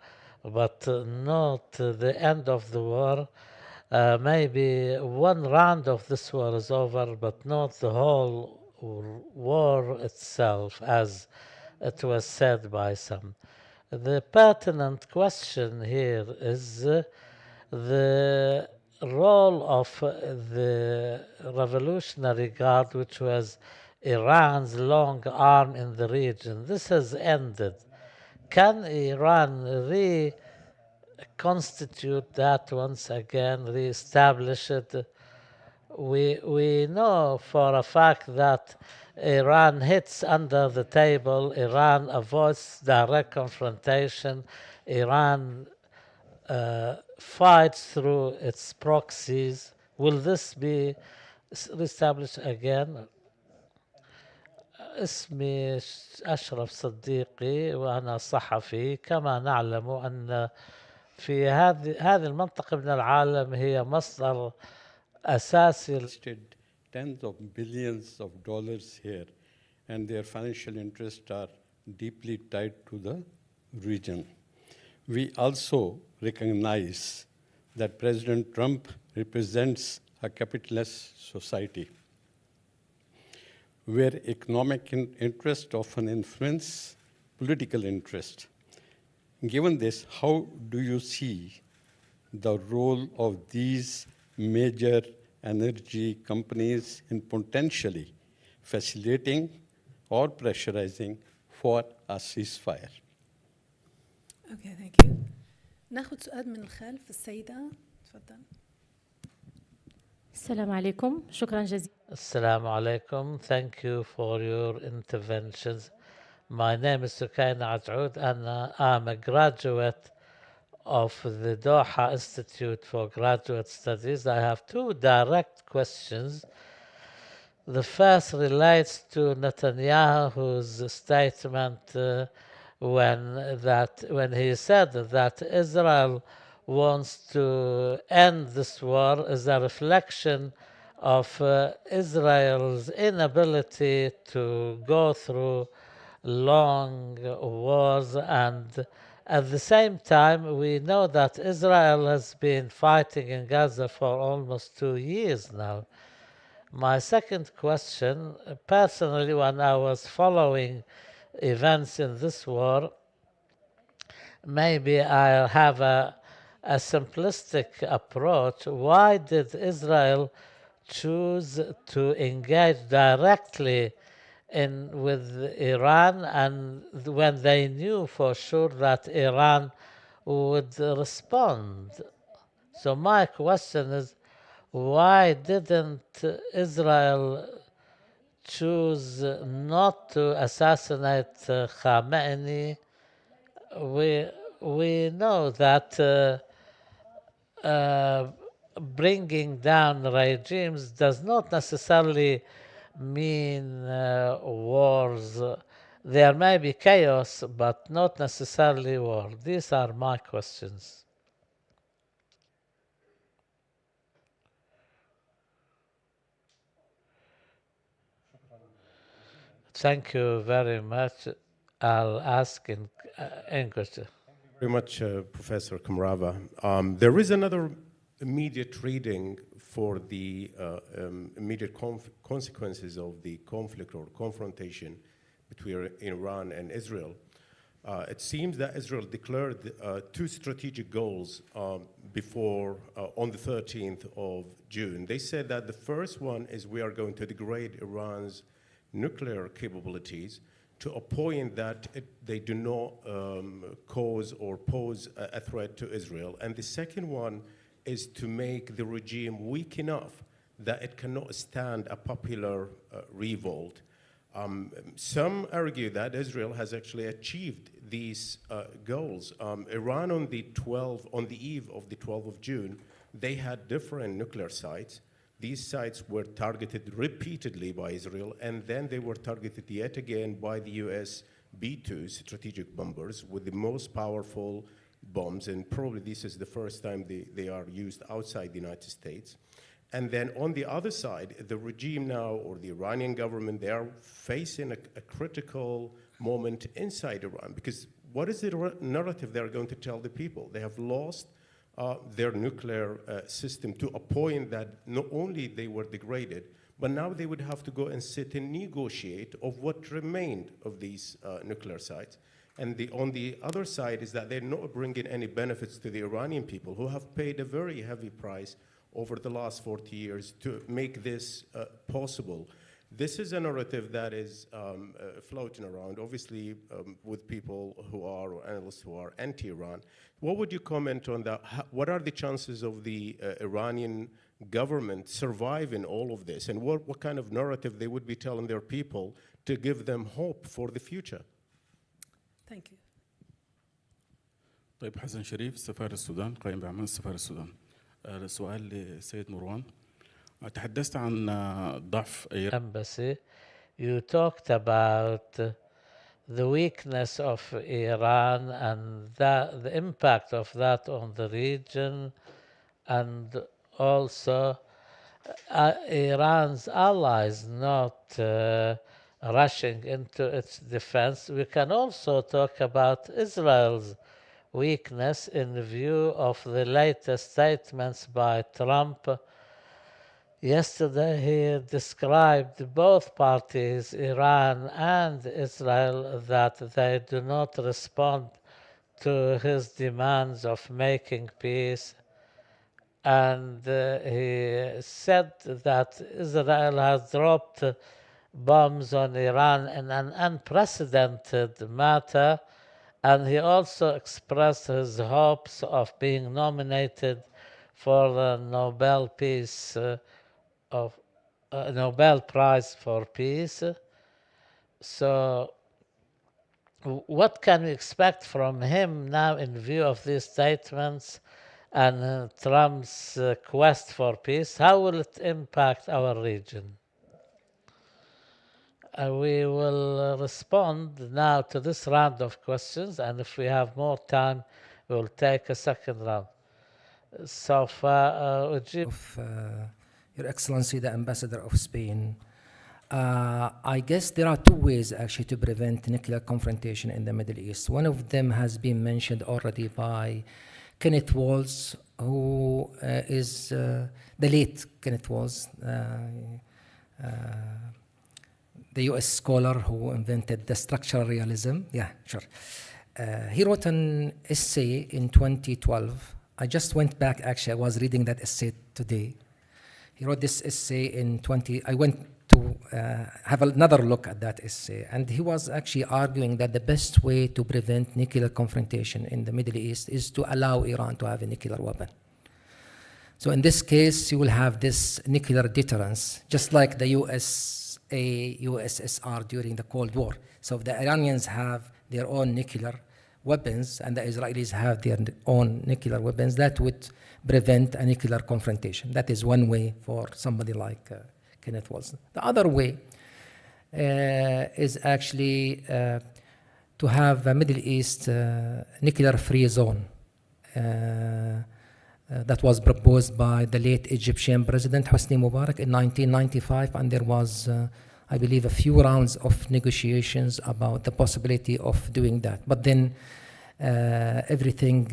but not the end of the war. Maybe one round of this war is over, but not the whole war itself, as it was said by some. The pertinent question here is the role of the Revolutionary Guard, which was Iran's long arm in the region. This has ended. Can Iran reconstitute that once again, re-establish it? We know for a fact that Iran hits under the table, Iran avoids direct confrontation, Iran fights through its proxies. Will this be reestablished again? اسمي أشرف صديقي وأنا صحفي. كما نعلم أن في هذه المنطقة من العالم هي مصدر أساسي invested tens of billions of dollars here, and their financial interests are deeply tied to the region. We also recognize that President Trump represents a capitalist society where economic interest often influence political interest. Given this, how do you see the role of these major energy companies in potentially facilitating or pressurizing for a ceasefire? Okay, thank you. ناخذ سؤال من الخلف السيدة تفضل. السلام عليكم شكرا جزيلا. Assalamu alaikum. Thank you for your interventions. My name is Sukaina Atroud and I'm a graduate of the Doha Institute for Graduate Studies. I have two direct questions. The first relates to Netanyahu's statement when he said that Israel wants to end this war is a reflection of Israel's inability to go through long wars, and at the same time we know that Israel has been fighting in Gaza for almost 2 years now. My second question, personally, when I was following events in this war, maybe I have a simplistic approach. Why did Israel choose to engage directly with Iran, and when they knew for sure that Iran would respond? So my question is, why didn't Israel choose not to assassinate Khamenei? We know that bringing down regimes does not necessarily mean wars. There may be chaos, but not necessarily war. These are my questions. Thank you very much. I'll ask in English. Very much, Professor Kamrava. There is another immediate reading for the immediate consequences of the conflict or confrontation between Iran and Israel. It seems that Israel declared two strategic goals before on the 13th of June. They said that the first one is we are going to degrade Iran's nuclear capabilities to a point that they do not cause or pose a threat to Israel. And the second one is to make the regime weak enough that it cannot stand a popular revolt. Some argue that Israel has actually achieved these goals. Iran on the eve of the 12th of June, they had different nuclear sites. These sites were targeted repeatedly by Israel, and then they were targeted yet again by the US B-2 strategic bombers with the most powerful bombs, and probably this is the first time they are used outside the United States. And then on the other side, the regime now, or the Iranian government, they are facing a critical moment inside Iran, because what is the narrative they're going to tell the people? They have lost their nuclear system to a point that not only they were degraded, but now they would have to go and sit and negotiate of what remained of these nuclear sites. And on the other side is that they're not bringing any benefits to the Iranian people, who have paid a very heavy price over the last 40 years to make this possible. This is a narrative that is floating around, obviously with people who are, or analysts who are anti-Iran. What would you comment on that? What are the chances of the Iranian government surviving all of this? And what kind of narrative they would be telling their people to give them hope for the future? Thank you. طيب حسن شريف سفارة السودان قائم بأعمال سفارة السودان. سؤال للسيد مروان. تحدثت عن ضعف Embassy, you talked about the weakness of Iran and the impact of that on the region, and also Iran's allies not rushing into its defense. We can also talk about Israel's weakness in view of the latest statements by Trump. Yesterday, he described both parties, Iran and Israel, that they do not respond to his demands of making peace. And he said that Israel has dropped bombs on Iran in an unprecedented matter. And he also expressed his hopes of being nominated for the Nobel Peace of Nobel Prize for Peace. So, what can we expect from him now in view of these statements and Trump's quest for peace? How will it impact our region? We will respond now to this round of questions, and if we have more time, we will take a second round. سوف أجيب. Your Excellency, the Ambassador of Spain. I guess there are two ways actually to prevent nuclear confrontation in the Middle East. One of them has been mentioned already by Kenneth Walls, who is the late Kenneth Walls, the US scholar who invented the structural realism. Yeah, sure. He wrote an essay in 2012. I just went back, actually, I was reading that essay today. He wrote this essay in I went to have another look at that essay, and he was actually arguing that the best way to prevent nuclear confrontation in the Middle East is to allow Iran to have a nuclear weapon. So in this case, you will have this nuclear deterrence, just like the USSR during the Cold War. So if the Iranians have their own nuclear weapons and the Israelis have their own nuclear weapons, that would prevent a nuclear confrontation. That is one way for somebody like Kenneth Walls. The other way is actually to have a Middle East nuclear-free zone. That was proposed by the late Egyptian President Hosni Mubarak in 1995, and there was, I believe, a few rounds of negotiations about the possibility of doing that. But then everything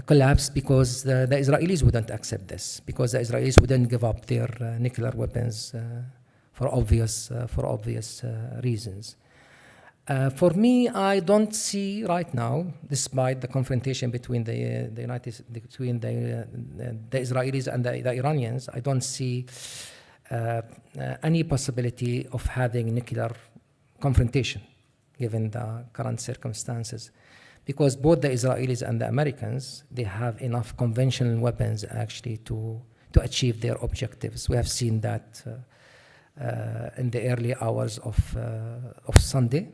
collapsed because the Israelis wouldn't accept this, because the Israelis wouldn't give up their nuclear weapons for obvious reasons. For me, I don't see right now, despite the confrontation between the Israelis and the Iranians, I don't see any possibility of having nuclear confrontation, given the current circumstances, because both the Israelis and the Americans, they have enough conventional weapons actually to achieve their objectives. We have seen that in the early hours of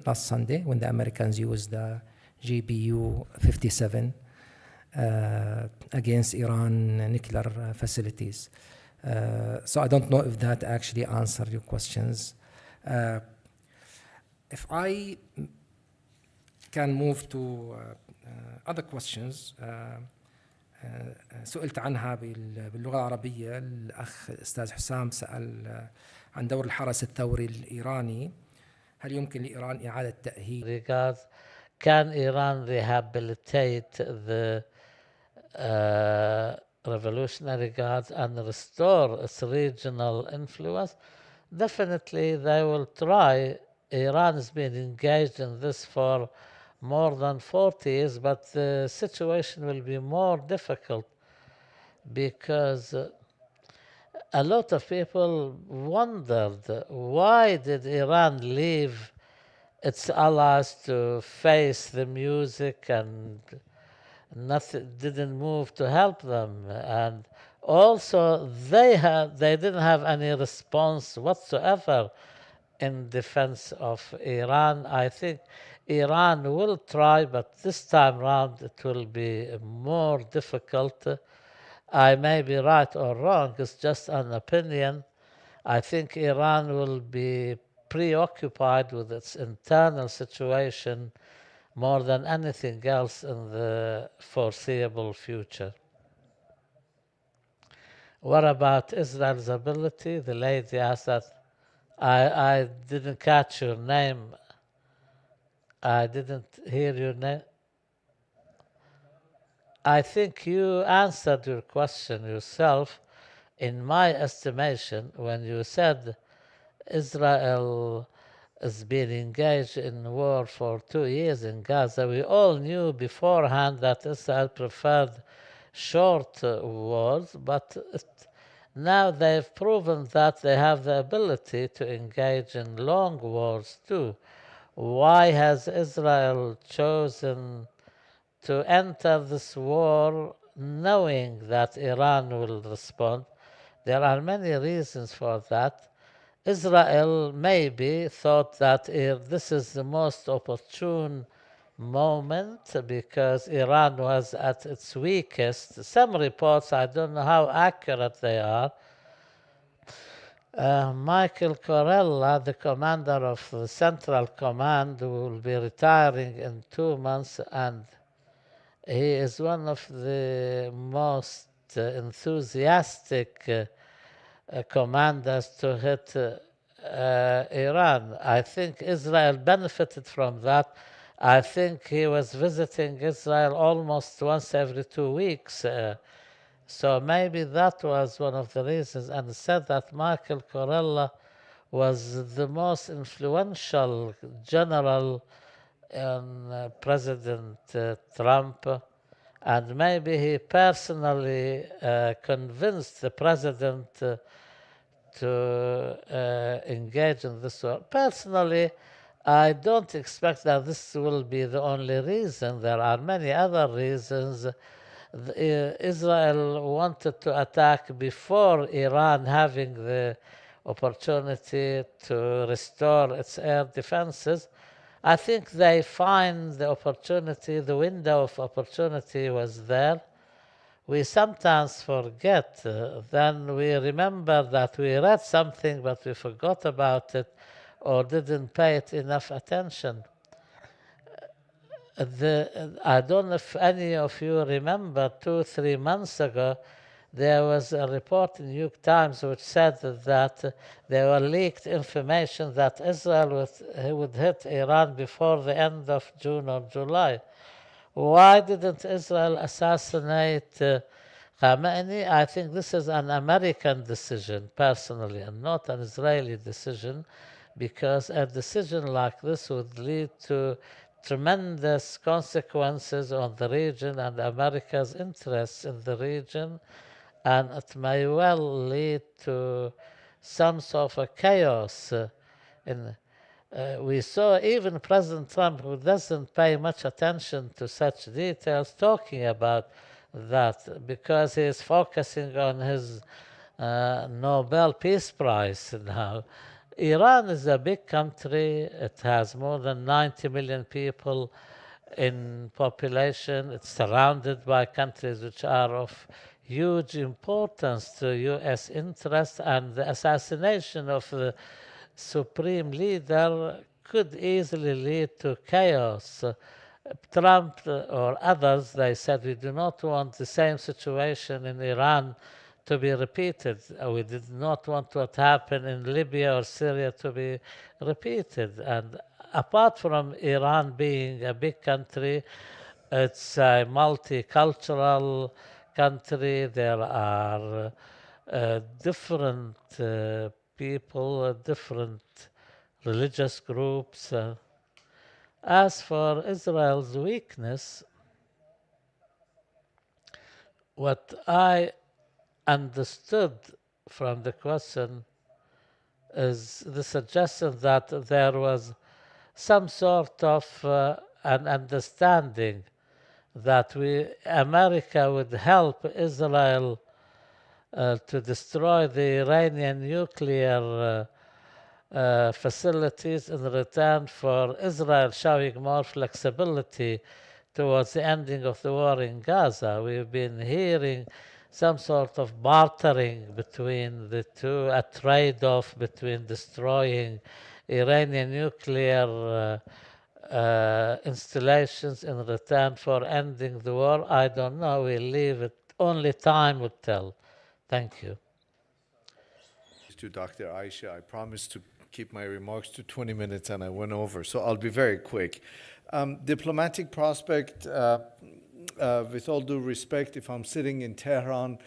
last Sunday, when the Americans used the GBU-57 against Iran nuclear facilities. So I don't know if that actually answered your questions. If I can move to other questions, سئلت عنها باللغة العربية. الأخ أستاذ حسام سأل عن دور الحرس الثوري الإيراني. هل يمكن لإيران إعادة تأهيل؟ Can Iran rehabilitate the Revolutionary Guards and restore its regional influence? Definitely they will try. Iran has been engaged in this for more than 40 years, but the situation will be more difficult because a lot of people wondered, why did Iran leave its allies to face the music and nothing didn't move to help them? And also they didn't have any response whatsoever in defense of Iran. I think Iran will try, but this time round it will be more difficult. I may be right or wrong, it's just an opinion. I think Iran will be preoccupied with its internal situation more than anything else in the foreseeable future. What about Israel's ability? The lady asked that. I didn't catch your name. I didn't hear your name. I think you answered your question yourself. In my estimation, when you said Israel has been engaged in war for 2 years in Gaza, we all knew beforehand that Israel preferred short wars, but now they've proven that they have the ability to engage in long wars too. Why has Israel chosen to enter this war knowing that Iran will respond? There are many reasons for that. Israel maybe thought that this is the most opportune moment because Iran was at its weakest. Some reports, I don't know how accurate they are. Michael Corella, the commander of the Central Command, will be retiring in 2 months, and he is one of the most enthusiastic commanders to hit Iran. I think Israel benefited from that. I think he was visiting Israel almost once every 2 weeks. So maybe that was one of the reasons. And said that Michael Corella was the most influential general in President Trump. And maybe he personally convinced the president to engage in this war. Personally, I don't expect that this will be the only reason. There are many other reasons. Israel wanted to attack before Iran having the opportunity to restore its air defenses. I think they find the opportunity, the window of opportunity was there. We sometimes forget, then we remember that we read something but we forgot about it or didn't pay it enough attention. I don't know if any of you remember 2-3 months ago, there was a report in the New York Times which said that there were leaked information that Israel would hit Iran before the end of June or July. Why didn't Israel assassinate Khamenei? I think this is an American decision, personally, and not an Israeli decision, because a decision like this would lead to tremendous consequences on the region and America's interests in the region, and it may well lead to some sort of a chaos. We saw even President Trump, who doesn't pay much attention to such details, talking about that because he is focusing on his Nobel Peace Prize now. Iran is a big country. It has more than 90 million people in population. It's surrounded by countries which are of huge importance to U.S. interests, and the assassination of the supreme leader could easily lead to chaos. Trump or others, they said, we do not want the same situation in Iran to be repeated. We did not want what happened in Libya or Syria to be repeated. And apart from Iran being a big country, it's a multicultural country. There are different people, different religious groups. As for Israel's weakness, what I understood from the question is the suggestion that there was some sort of an understanding that America would help Israel to destroy the Iranian nuclear facilities in return for Israel showing more flexibility towards the ending of the war in Gaza. We've been hearing some sort of bartering between the two, a trade-off between destroying Iranian nuclear installations in return for ending the war. I don't know. We'll leave it. Only time will tell. Thank you. To Dr. Aisha, I promised to keep my remarks to 20 minutes and I went over, so I'll be very quick. Diplomatic prospect, with all due respect, if I'm sitting in Tehran,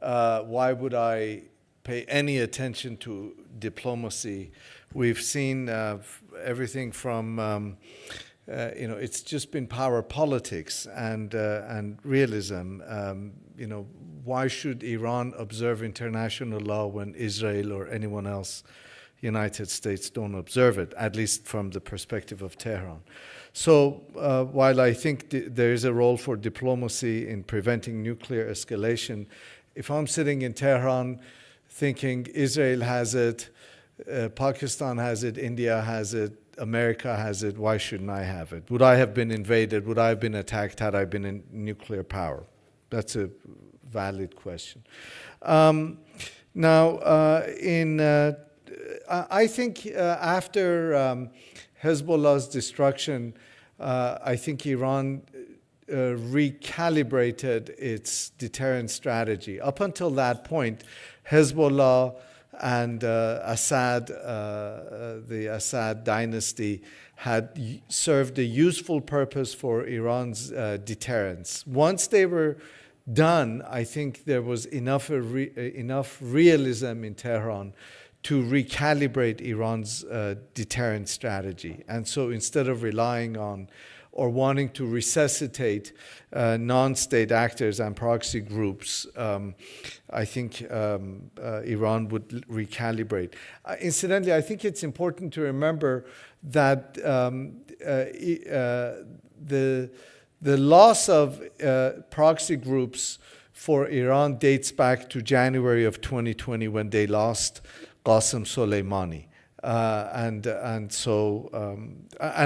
why would I pay any attention to diplomacy? We've seen everything from, it's just been power politics and realism. Why should Iran observe international law when Israel or anyone else, United States, don't observe it, at least from the perspective of Tehran? So while I think there is a role for diplomacy in preventing nuclear escalation, if I'm sitting in Tehran thinking Israel has it, Pakistan has it, India has it, America has it, why shouldn't I have it? Would I have been invaded? Would I have been attacked had I been in nuclear power? That's a valid question. I think after Hezbollah's destruction, I think Iran recalibrated its deterrence strategy. Up until that point, Hezbollah and Assad, the Assad dynasty, had served a useful purpose for Iran's deterrence. Once they were done, I think there was enough realism in Tehran to recalibrate Iran's deterrence strategy. And so instead of relying on or wanting to resuscitate non-state actors and proxy groups, I think Iran would recalibrate. Incidentally, I think it's important to remember that the loss of proxy groups for Iran dates back to January of 2020 when they lost Qasem Soleimani. And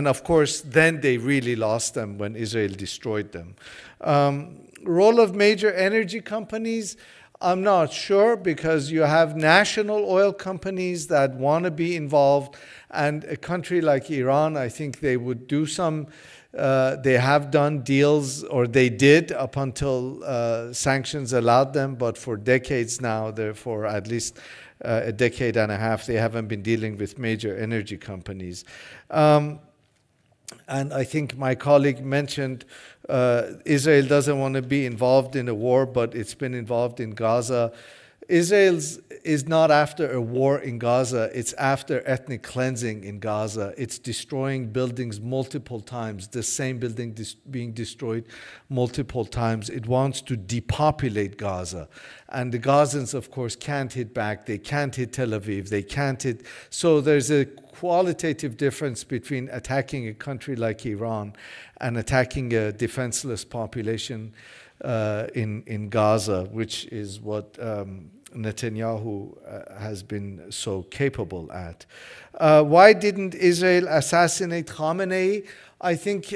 of course, then they really lost them when Israel destroyed them. Role of major energy companies, I'm not sure, because you have national oil companies that want to be involved, and a country like Iran, I think they would do some, they have done deals, or they did up until sanctions allowed them, but for decades now, therefore at least a decade and a half, they haven't been dealing with major energy companies. And I think my colleague mentioned Israel doesn't want to be involved in a war, but it's been involved in Gaza. Israel is not after a war in Gaza, it's after ethnic cleansing in Gaza. It's destroying buildings multiple times, the same building being destroyed multiple times. It wants to depopulate Gaza. And the Gazans, of course, can't hit back. They can't hit Tel Aviv. They can't hit. So there's a qualitative difference between attacking a country like Iran and attacking a defenseless population in Gaza, which is what Netanyahu has been so capable at. Why didn't Israel assassinate Khamenei? I think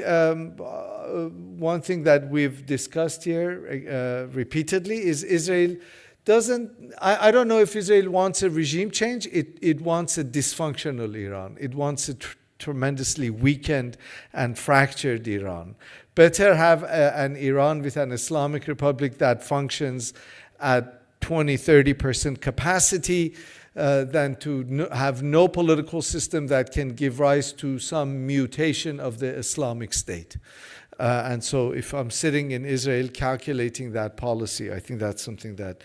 one thing that we've discussed here repeatedly is Israel doesn't, I don't know if Israel wants a regime change. It wants a dysfunctional Iran. It wants a tremendously weakened and fractured Iran. Better have an Iran with an Islamic Republic that functions at 20-30% capacity than to have no political system that can give rise to some mutation of the Islamic State. And so if I'm sitting in Israel calculating that policy, I think that's something that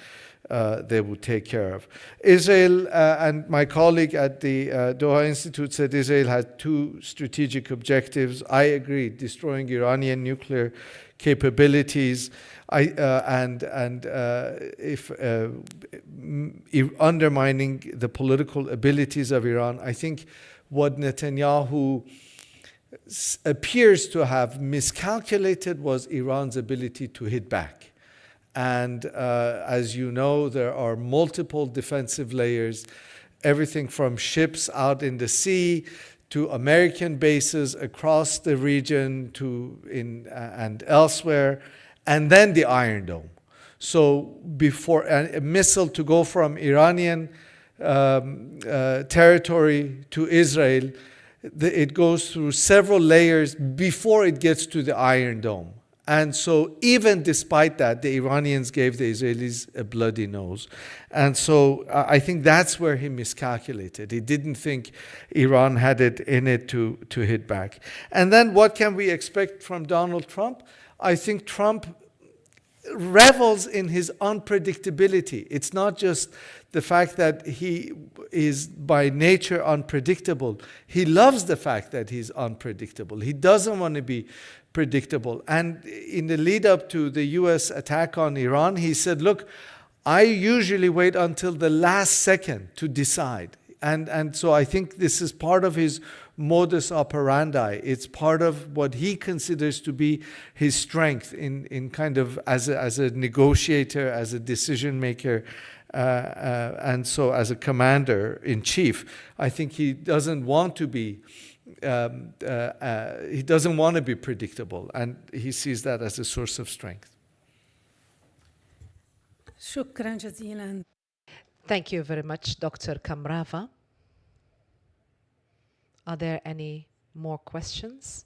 they would take care of. Israel, and my colleague at the Doha Institute said Israel had two strategic objectives. I agree, destroying Iranian nuclear capabilities and undermining the political abilities of Iran. I think what Netanyahu appears to have miscalculated was Iran's ability to hit back. And as you know, there are multiple defensive layers, everything from ships out in the sea to American bases across the region and elsewhere, and then the Iron Dome. So before a missile to go from Iranian territory to Israel, it goes through several layers before it gets to the Iron Dome. And so even despite that, the Iranians gave the Israelis a bloody nose. And so I think that's where he miscalculated. He didn't think Iran had it in it to hit back. And then what can we expect from Donald Trump? I think Trump revels in his unpredictability. It's not just the fact that he is by nature unpredictable. He loves the fact that he's unpredictable. He doesn't want to be predictable. And in the lead up to the US attack on Iran, he said, look, I usually wait until the last second to decide. And so I think this is part of his modus operandi. It's part of what he considers to be his strength in kind of as a negotiator, as a decision maker, and so as a commander in chief. I think he doesn't want to be predictable, and he sees that as a source of strength. شكرا جزيلا. Thank you very much, Dr. Kamrava. Are there any more questions?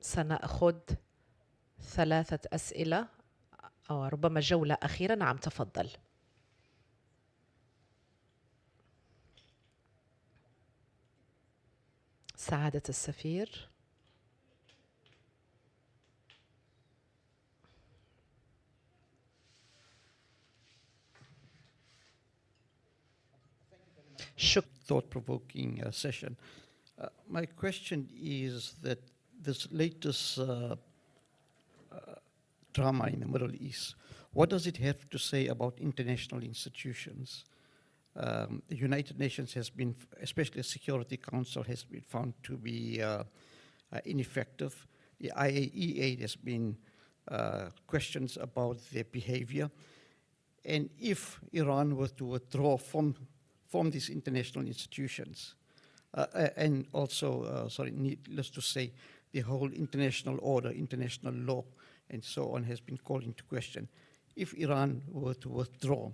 سنأخذ 3 أسئلة أو ربما جولة أخيرة. نعم تفضل. سعادة السفير. Thought-provoking session. My question is that this latest drama in the Middle East, what does it have to say about international institutions? The United Nations has been, especially the Security Council, has been found to be ineffective. The IAEA has been questions about their behavior. And if Iran were to withdraw from these international institutions, and also, needless to say, the whole international order, international law, and so on has been called into question. If Iran were to withdraw,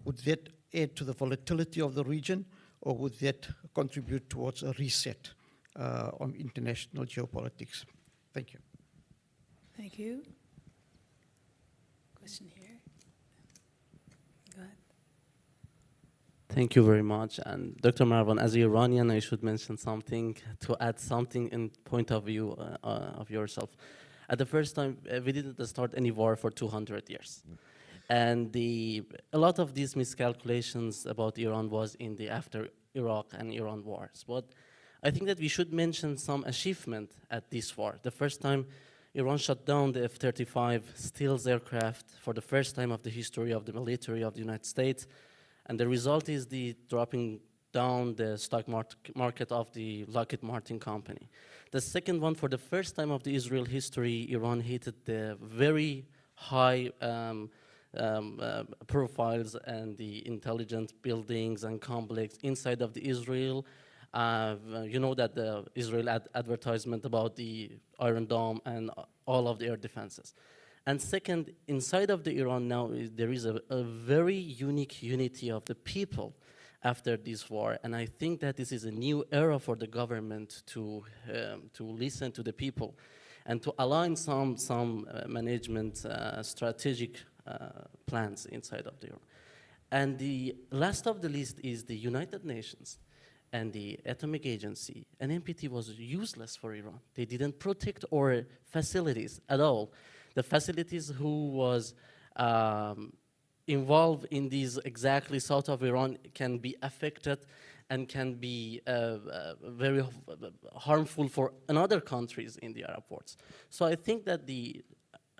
would that add to the volatility of the region, or would that contribute towards a reset on international geopolitics? Thank you. Thank you. Question here. Go ahead. Thank you very much. And Dr. Marwan, as an Iranian, I should mention something to add something in point of view of yourself. At the first time, we didn't start any war for 200 years. And a lot of these miscalculations about Iran was in the after Iraq and Iran wars. But I think that we should mention some achievement at this war. The first time Iran shut down the F-35 Stealth aircraft for the first time of the history of the military of the United States. And the result is the dropping down the stock market of the Lockheed Martin company. The second one, for the first time of the Israel history, Iran hit the very high profiles and the intelligence buildings and complex inside of the Israel. You know that the Israel advertisement about the Iron Dome and all of the air defenses. And second, inside of the Iran now, there is a very unique unity of the people after this war. And I think that this is a new era for the government to listen to the people and to align some management strategic plans inside of the Iran. And the last of the list is the United Nations and the Atomic Agency. And NPT was useless for Iran. They didn't protect our facilities at all. The facilities who was involved in these exactly south of Iran can be affected and can be very harmful for another countries in the Arab world. So I think that the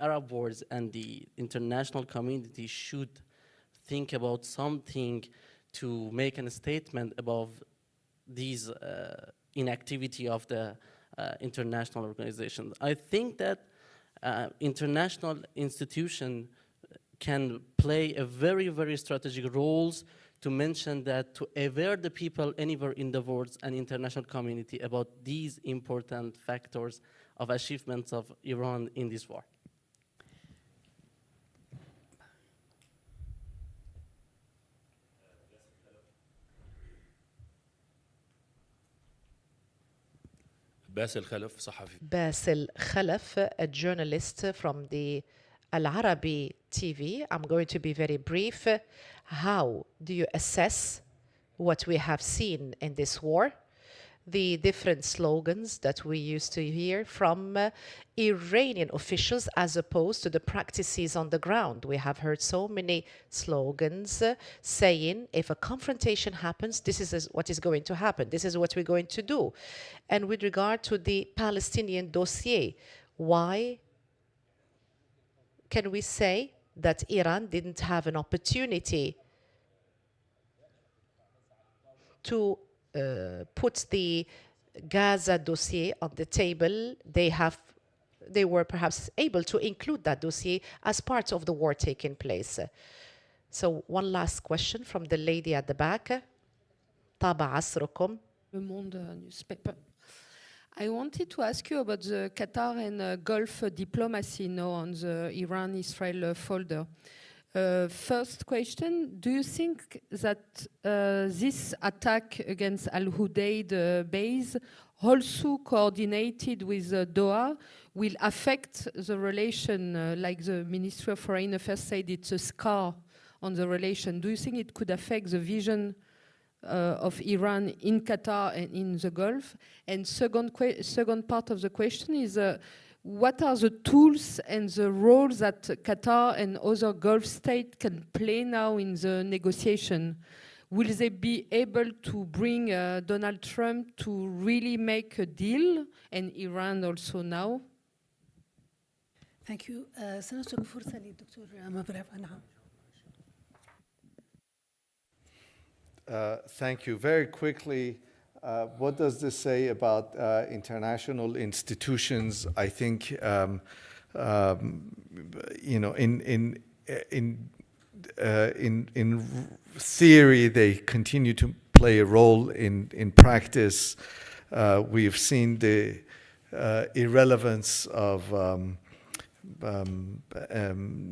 Arab world and the international community should think about something to make a statement about these inactivity of the international organizations. I think that international institution can play a very, very strategic roles to mention that, to aware the people anywhere in the world and international community about these important factors of achievements of Iran in this war. باسل خلف صحفي. Basil Khalaf, a journalist from the Al Arabi TV. I'm going to be very brief. How do you assess what we have seen in this war? The different slogans that we used to hear from Iranian officials as opposed to the practices on the ground. We have heard so many slogans saying if a confrontation happens, this is what is going to happen. This is what we're going to do. And with regard to the Palestinian dossier, why can we say that Iran didn't have an opportunity to put the Gaza dossier on the table? They were perhaps able to include that dossier as part of the war taking place. So one last question from the lady at the back. طاب عصركم. Le Monde newspaper. I wanted to ask you about the Qatar and Gulf diplomacy now on the Iran-Israel folder. First question, do you think that this attack against Al-Hudayd base, also coordinated with Doha, will affect the relation, like the Ministry of Foreign Affairs said, it's a scar on the relation. Do you think it could affect the vision of Iran in Qatar and in the Gulf? And second part of the question is, what are the tools and the roles that Qatar and other Gulf states can play now in the negotiation? Will they be able to bring Donald Trump to really make a deal, and Iran also now? Thank you. سنترك فرصة للدكتور مبرع. نعم. Thank you. Very quickly, what does this say about international institutions? I think, in theory, they continue to play a role. In practice, we've seen the irrelevance of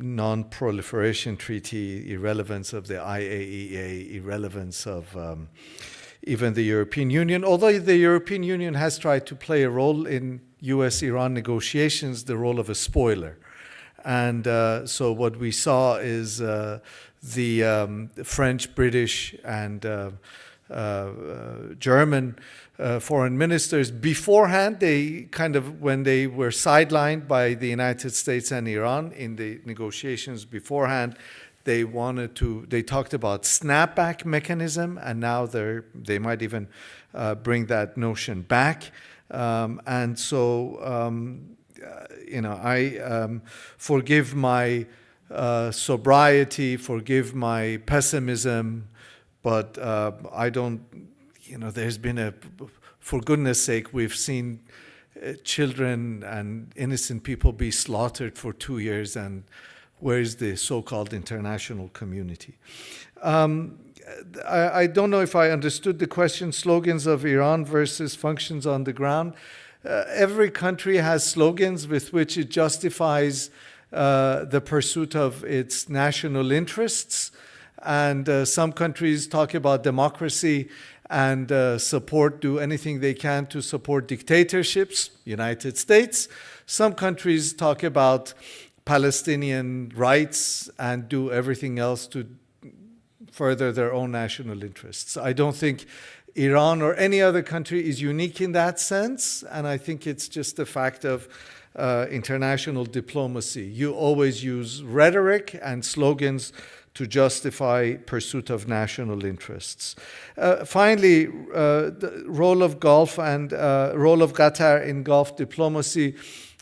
non-proliferation treaty, irrelevance of the IAEA, irrelevance of even the European Union. Although the European Union has tried to play a role in US-Iran negotiations, the role of a spoiler. And so what we saw is the French, British, and German foreign ministers beforehand, when they were sidelined by the United States and Iran in the negotiations beforehand, they talked about snapback mechanism, and now they might even bring that notion back. And so, I forgive my sobriety, forgive my pessimism, but I don't, there's been for goodness sake, we've seen children and innocent people be slaughtered for 2 years, and where's the so-called international community? I don't know if I understood the question, slogans of Iran versus functions on the ground. Every country has slogans with which it justifies the pursuit of its national interests. And some countries talk about democracy and do anything they can to support dictatorships, United States. Some countries talk about Palestinian rights and do everything else to further their own national interests. I don't think Iran or any other country is unique in that sense, and I think it's just a fact of international diplomacy. You always use rhetoric and slogans to justify pursuit of national interests. Finally, the role of Gulf and role of Qatar in Gulf diplomacy.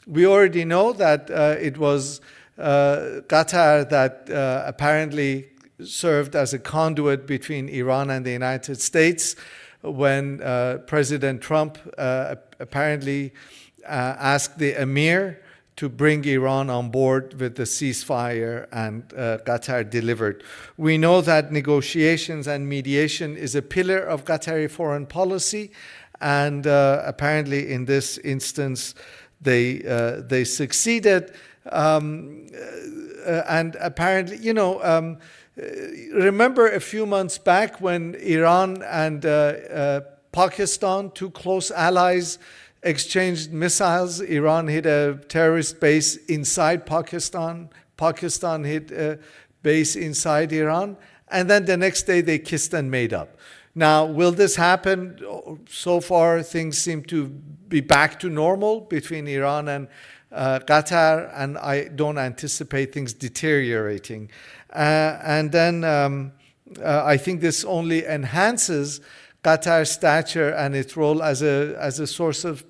We already know that it was Qatar that apparently served as a conduit between Iran and the United States when President Trump apparently asked the Emir to bring Iran on board with the ceasefire, and Qatar delivered. We know that negotiations and mediation is a pillar of Qatari foreign policy, and apparently in this instance they succeeded. And apparently, remember a few months back when Iran and Pakistan, two close allies, exchanged missiles. Iran hit a terrorist base inside Pakistan. Pakistan hit a base inside Iran. And then the next day they kissed and made up. Now, will this happen? So far, things seem to be back to normal between Iran and Qatar, and I don't anticipate things deteriorating. And then I think this only enhances Qatar's stature and its role as a source of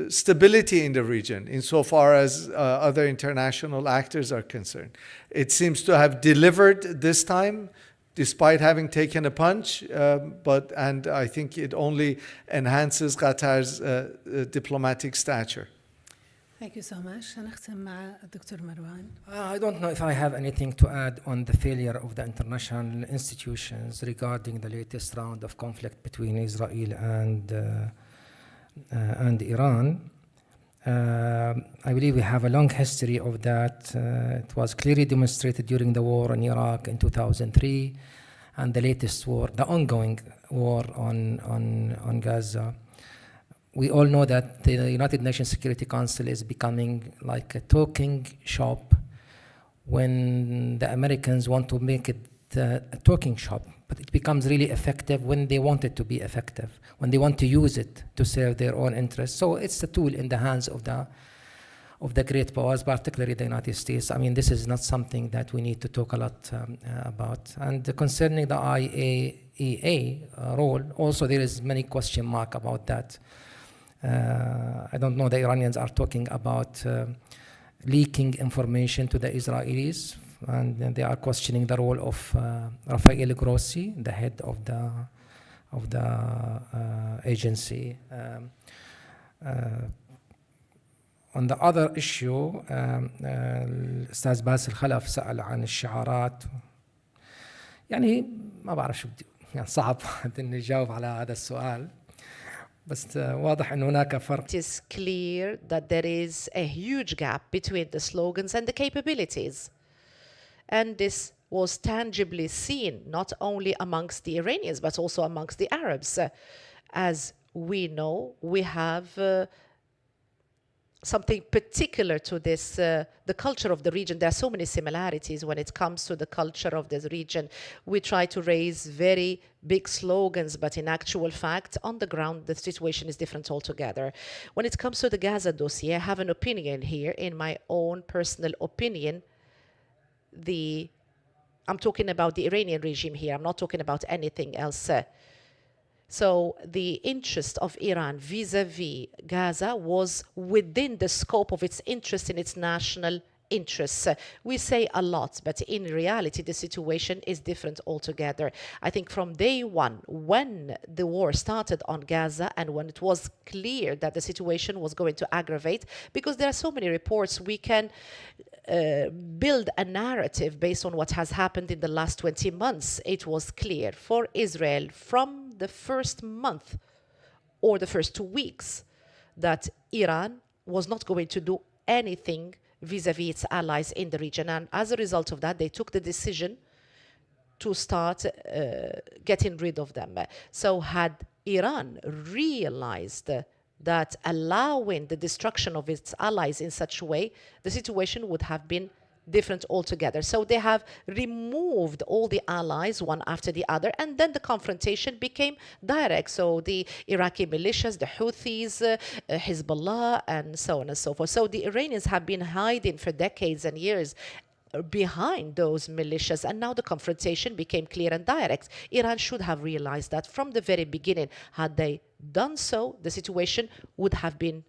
stability in the region, insofar as other international actors are concerned. It seems to have delivered this time, despite having taken a punch, and I think it only enhances Qatar's diplomatic stature. Thank you so much. هنختم مع الدكتور مروان. I don't know if I have anything to add on the failure of the international institutions regarding the latest round of conflict between Israel and Iran. I believe we have a long history of that. It was clearly demonstrated during the war in Iraq in 2003, and the latest war, the ongoing war on Gaza. We all know that the United Nations Security Council is becoming like a talking shop when the Americans want to make it a talking shop, but it becomes really effective when they want it to be effective, when they want to use it to serve their own interests. So it's a tool in the hands of the great powers, particularly the United States. I mean, this is not something that we need to talk a lot about. And concerning the IAEA role, also there is many question mark about that. I don't know, the Iranians are talking about leaking information to the Israelis, and they are questioning the role of Rafael Grossi, the head of the agency. On the other issue, الأستاذ باسل خلف سأل عن الشعارات. يعني ما بعرف شو بدي، يعني صعب إني أجاوب على هذا السؤال. بس واضح إن هناك فرق. It is clear that there is a huge gap between the slogans and the capabilities. And this was tangibly seen not only amongst the Iranians, but also amongst the Arabs. As we know, we have something particular to this, the culture of the region. There are so many similarities when it comes to the culture of this region. We try to raise very big slogans, but in actual fact, on the ground, the situation is different altogether. When it comes to the Gaza dossier, I have an opinion here. In my own personal opinion, I'm talking about the Iranian regime here. I'm not talking about anything else. So the interest of Iran vis-a-vis Gaza was within the scope of its interest in its national interests. We say a lot, but in reality, the situation is different altogether. I think from day one, when the war started on Gaza and when it was clear that the situation was going to aggravate, because there are so many reports, we can build a narrative based on what has happened in the last 20 months. It was clear for Israel from the first month or the first 2 weeks that Iran was not going to do anything vis-a-vis its allies in the region. And as a result of that, they took the decision to start getting rid of them. So had Iran realized that allowing the destruction of its allies in such a way, the situation would have been different altogether. So they have removed all the allies one after the other, and then the confrontation became direct. So the Iraqi militias, the Houthis, Hezbollah, and so on and so forth. So the Iranians have been hiding for decades and years behind those militias, and now the confrontation became clear and direct. Iran should have realized that from the very beginning. Had they done so, the situation would have been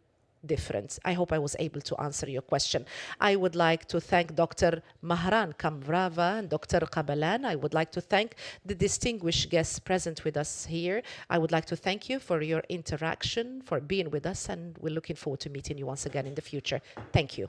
different. I hope I was able to answer your question. I would like to thank Dr. Mehran, Kamrava, and Dr. Qablan. I would like to thank the distinguished guests present with us here. I would like to thank you for your interaction, for being with us, and we're looking forward to meeting you once again in the future. Thank you.